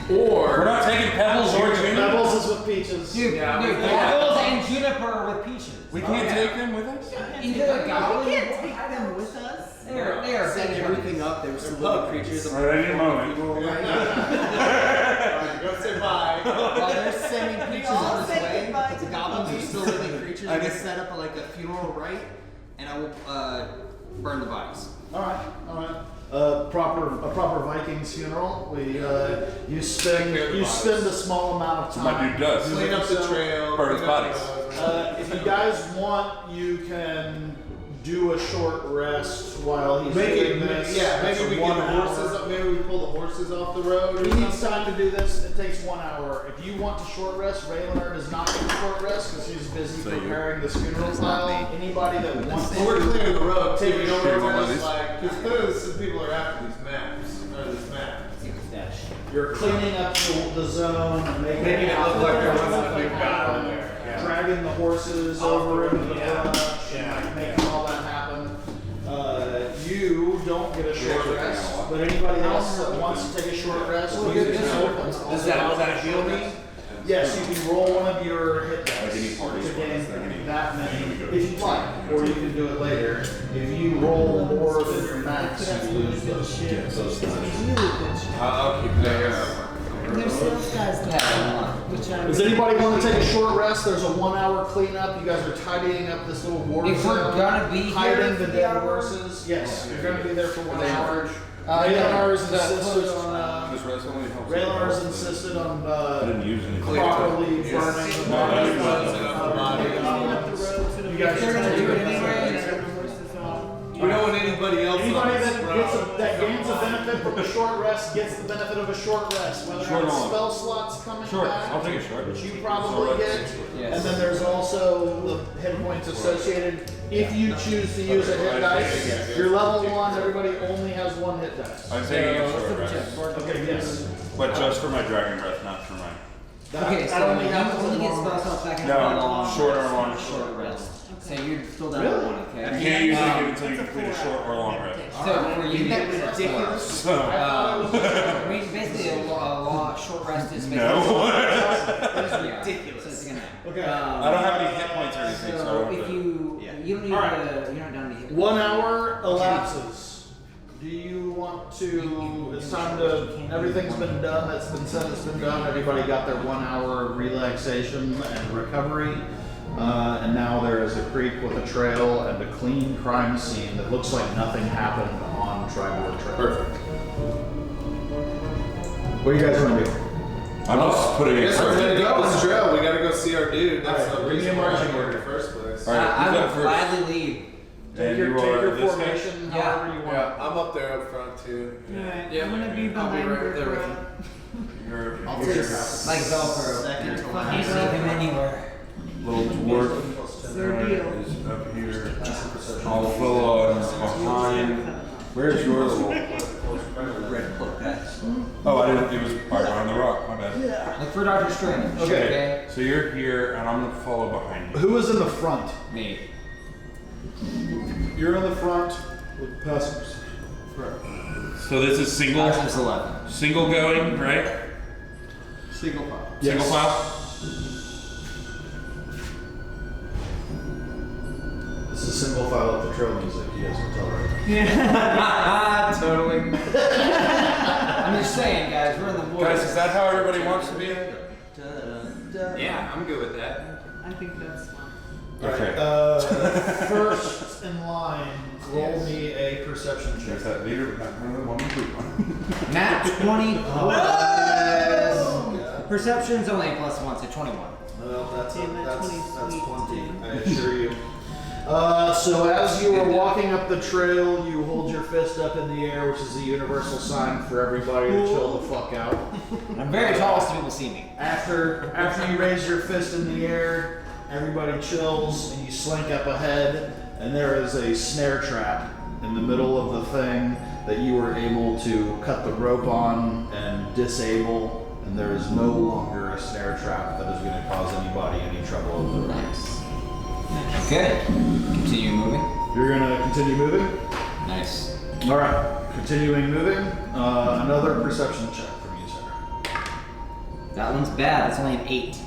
We're or not taking Pebbles or Junior. Pebbles is with Peaches. Dude, Yeah, dude, we- Pebbles and Juniper are with Peaches. We can't take them with us? Either a We goblin. can't take them with us. They're Set everything up. They were still living creatures. All right, I need a moment. Go say bye. While they're sending creatures all on this say way, goodbye the to goblins the are still living creatures. I I'm gonna just- set up like a funeral rite, and I will burn the bodies. All right. A proper Vikings funeral. You spend a small amount of time. My dude does. Clean up the trail. Burn his clean up bodies. the- If you guys want, you can do a short rest while he's Make doing it, this. yeah, That's maybe a we 1 get the hour. horses up, maybe we pull the horses off the road. He needs time to do this. It takes 1 hour. If you want to short rest, Raylander does not get a short rest because he's busy So you- preparing this funeral pile. Anybody that wants Well, we're to clearing the road too. Take We a don't short want rest. to like, because clearly some people are after these maps, or this map. You're cleaning up the zone and making Making it look like there wasn't a big happen, battle in there. Yeah. dragging the horses over into the Yeah. brush, Yeah. and making all that happen. You don't get a short rest, but anybody else that wants to take a short rest, Does that heal me? yes, you can roll one of your hit dice Like any party to gain scores, like any- that many if you'd like, or you can do it later. If you roll more than your max, you lose those dice. Really good shit. I'll keep that. There's those guys that which I Does anybody want to take a short rest? There's a 1 hour cleanup. You guys are tidying up this little war If we're zone, gonna be here hiding for the the dead hour? horses. Yes, you're going to be there for 1 hour. Yeah. Raylanar's The insisted closed- on This rest only helps. Raylanar's insisted on I didn't use any. properly burning the No, bodies. that's You guys They're are gonna do it taking anyway. You don't want anybody else Anybody on this that gains a benefit from a short rest gets the benefit of a short rest. Whether Short or not on. spell slots coming Short. back, I'll take a short. which you probably get. Yes. And then there's also the hit points associated. If you choose to use a hit dice, you're level 1, everybody only has 1 hit dice. I'm taking a short rest. Okay, yes. But just for my dragon breath, not for mine. Okay, That so only you happens only in get long spell rest. slots back in No, a long short or long. short rest. So you're still down Really? to 1, You okay? can't use it until you complete a short or long rest. So for you, Ridiculous. So, I mean, basically a long short rest is basically. no. Yeah. ridiculous. So it's gonna. Okay. I don't have any hit points or anything, so I So don't if have to. you don't need Alright. you're not down to hit. 1 hour elapses. Do you want to? It's time to. Everything's been done. That's been said. It's been done. Everybody got their 1 hour relaxation and recovery. And now there is a creek with a trail and a clean crime scene that looks like nothing happened on Tribord Trail. Perfect. What do you guys want to do? I'm just putting it. Yes, we're first. heading up this trail. We gotta go see our dude. That's Alright, the give me a reason why marching I'm here in order. the first place. All right, I who's will up first? gladly lead. Take And your, you take are your this guy? formation Yeah. however you want. Yeah, I'm up there up front too. Alright, Yeah. I'm gonna be I'll be behind right there with her. You're I'll What's take your a house? Like Velcro. second to You last. see him anywhere. little dwarf. Their deal. Is up here. I'll follow on behind. Where's your little? Red cloak guys. Oh, I didn't. It was right behind the rock. My bad. Look for Doctor Strange. Okay. So you're here, and I'm gonna follow behind you. Who is in the front? Me. You're in the front with passengers. So this is single, That's 11. single going, right? Single file. Single file. This is single file of the trail music. You guys can tell right Totally. I'm just saying, guys, we're in the woods. Guys, is that how everybody wants to be? Yeah, I'm good with that. I think that's fine. Okay. First in line, roll me a perception check. There's that leader, but not one of the blue one. Nat 20 plus. Perception's only a plus 1, so 21. Well, that's Damn, that 20's sweet. plenty, I assure you. So as you are walking up the trail, you hold your fist up in the air, which is the universal sign for everybody to chill the fuck out. I'm very tall, so people see me. After you raise your fist in the air, Everybody chills, and you slink up ahead, and there is a snare trap in the middle of the thing that you were able to cut the rope on and disable, and there is no longer a snare trap that is going to cause anybody any trouble over the rope. Nice. Okay. Continue moving. You're going to continue moving? Nice. All right. Continuing moving. Another perception check from you, sir. That one's bad. That's only an 8.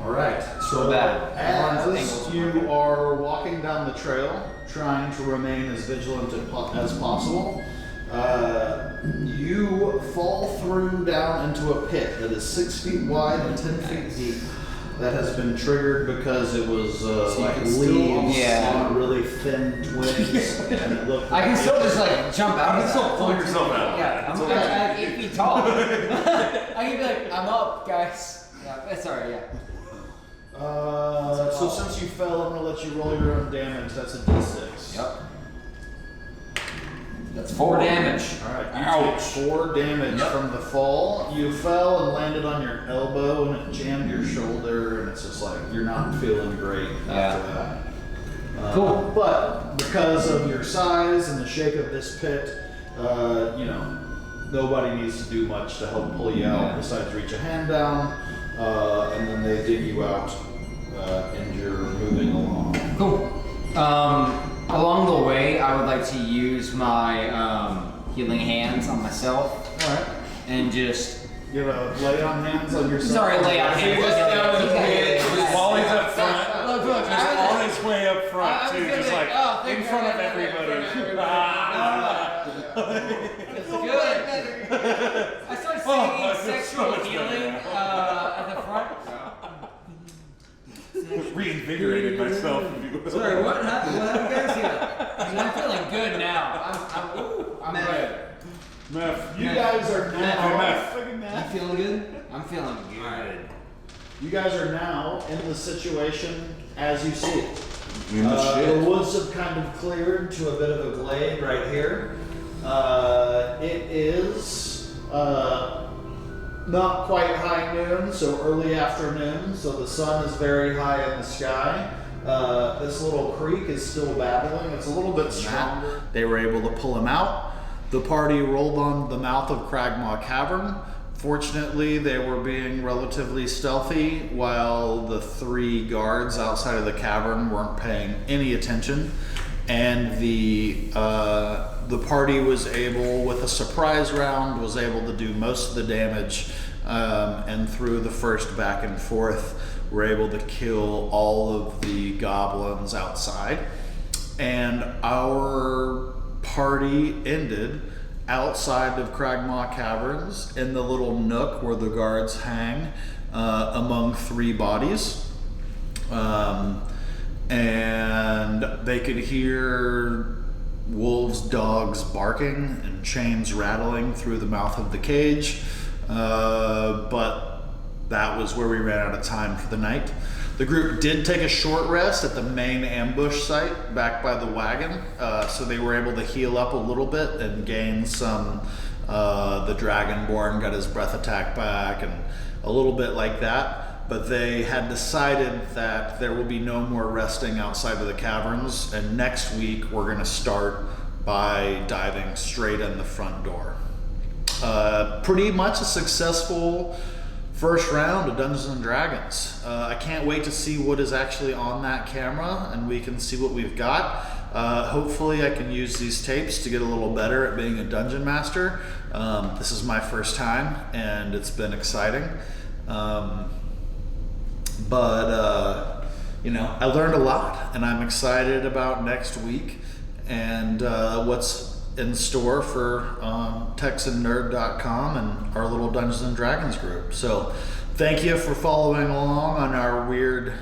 All right. So bad. as you are walking down the trail, trying to remain as vigilant as possible, you fall through down into a pit that is 6 feet wide and 10 feet deep. That has been triggered because it was like leaves on really thin twigs, and it looked. I can still just like jump out. You can still pull yourself out. Yeah, I'm like 8 feet tall. I can be like, I'm up, guys. Yeah, that's alright. Yeah. So since you fell, I'm gonna let you roll your own damage. That's a d6. Yep. That's 4 damage. Alright, you take 4 damage from the fall. You fell and landed on your elbow and it jammed your shoulder, and it's just like you're not feeling great after that. Cool. But because of your size and the shape of this pit, nobody needs to do much to help pull you out besides reach a hand down, and then they dig you out, and you're moving along. Cool. Along the way, I would like to use my healing hands on myself. Alright. And just... You have a lay on hands on yourself? Sorry, lay on hands. While he's up front. Look, just on his way up front, too. Just like in front of everybody. It's good. I started singing sexual healing at the front. Reinvigorated myself. Sorry, what happened? What happened, guys? I'm feeling good now. I'm good. Meth. You guys are now. You feeling good? I'm feeling good. You guys are now in the situation as you see it. The the woods have kind of cleared to a bit of a glade right here. It is not quite high noon, so early afternoon, so the sun is very high in the sky. This little creek is still babbling. It's a little bit stronger. They were able to pull him out. The party rolled on the mouth of Cragmaw Cavern. Fortunately, they were being relatively stealthy, while the 3 guards outside of the cavern weren't paying any attention. And the party was able, with a surprise round, was able to do most of the damage, and through the first back and forth, were able to kill all of the goblins outside. And our party ended outside of Cragmaw Caverns in the little nook where the guards hang, among 3 bodies. And they could hear wolves, dogs barking and chains rattling through the mouth of the cage. But that was where we ran out of time for the night. The group did take a short rest at the main ambush site back by the wagon, so they were able to heal up a little bit and gain some. The Dragonborn got his breath attack back and a little bit like that. But they had decided that there will be no more resting outside of the caverns, and next week we're going to start by diving straight in the front door. Pretty much a successful first round of Dungeons and Dragons. I can't wait to see what is actually on that camera, and we can see what we've got. Hopefully I can use these tapes to get a little better at being a dungeon master. This is my first time, and it's been exciting. But I learned a lot, and I'm excited about next week and what's in store for techsandnerd.com and our little Dungeons and Dragons group. So thank you for following along on our weird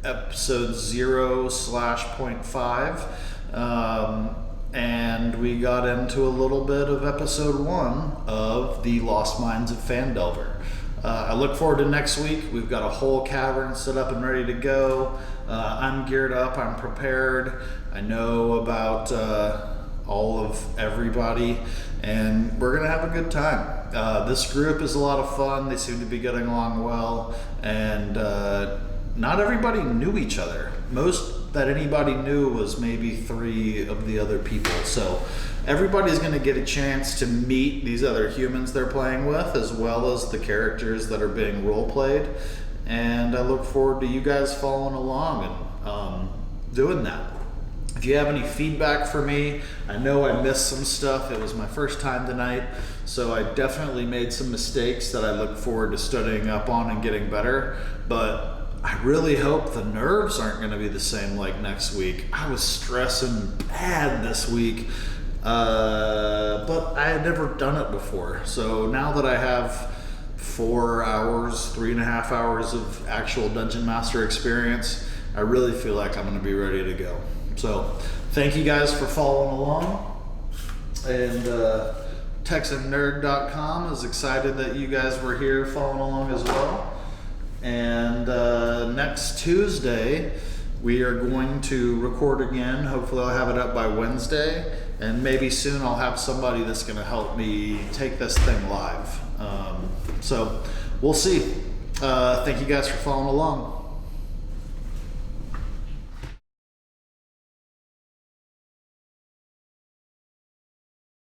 episode 0/.5. And we got into a little bit of episode 1 of the Lost Mines of Phandelver. I look forward to next week. We've got a whole cavern set up and ready to go. I'm geared up, I'm prepared. I know about all of everybody, and we're gonna have a good time. This group is a lot of fun. They seem to be getting along well, and not everybody knew each other. Most that anybody knew was maybe 3 of the other people. So everybody's going to get a chance to meet these other humans they're playing with, as well as the characters that are being role played. And I look forward to you guys following along and doing that. If you have any feedback for me, I know I missed some stuff. It was my first time tonight, so I definitely made some mistakes that I look forward to studying up on and getting better. But I really hope the nerves aren't going to be the same like next week. I was stressing bad this week, but I had never done it before. So now that I have 4 hours, 3.5 hours of actual Dungeon Master experience, I really feel like I'm going to be ready to go. So thank you guys for following along. And TexanNerd.com is excited that you guys were here following along as well. And next Tuesday, we are going to record again. Hopefully I'll have it up by Wednesday. And maybe soon I'll have somebody that's going to help me take this thing live. So we'll see. Thank you guys for following along.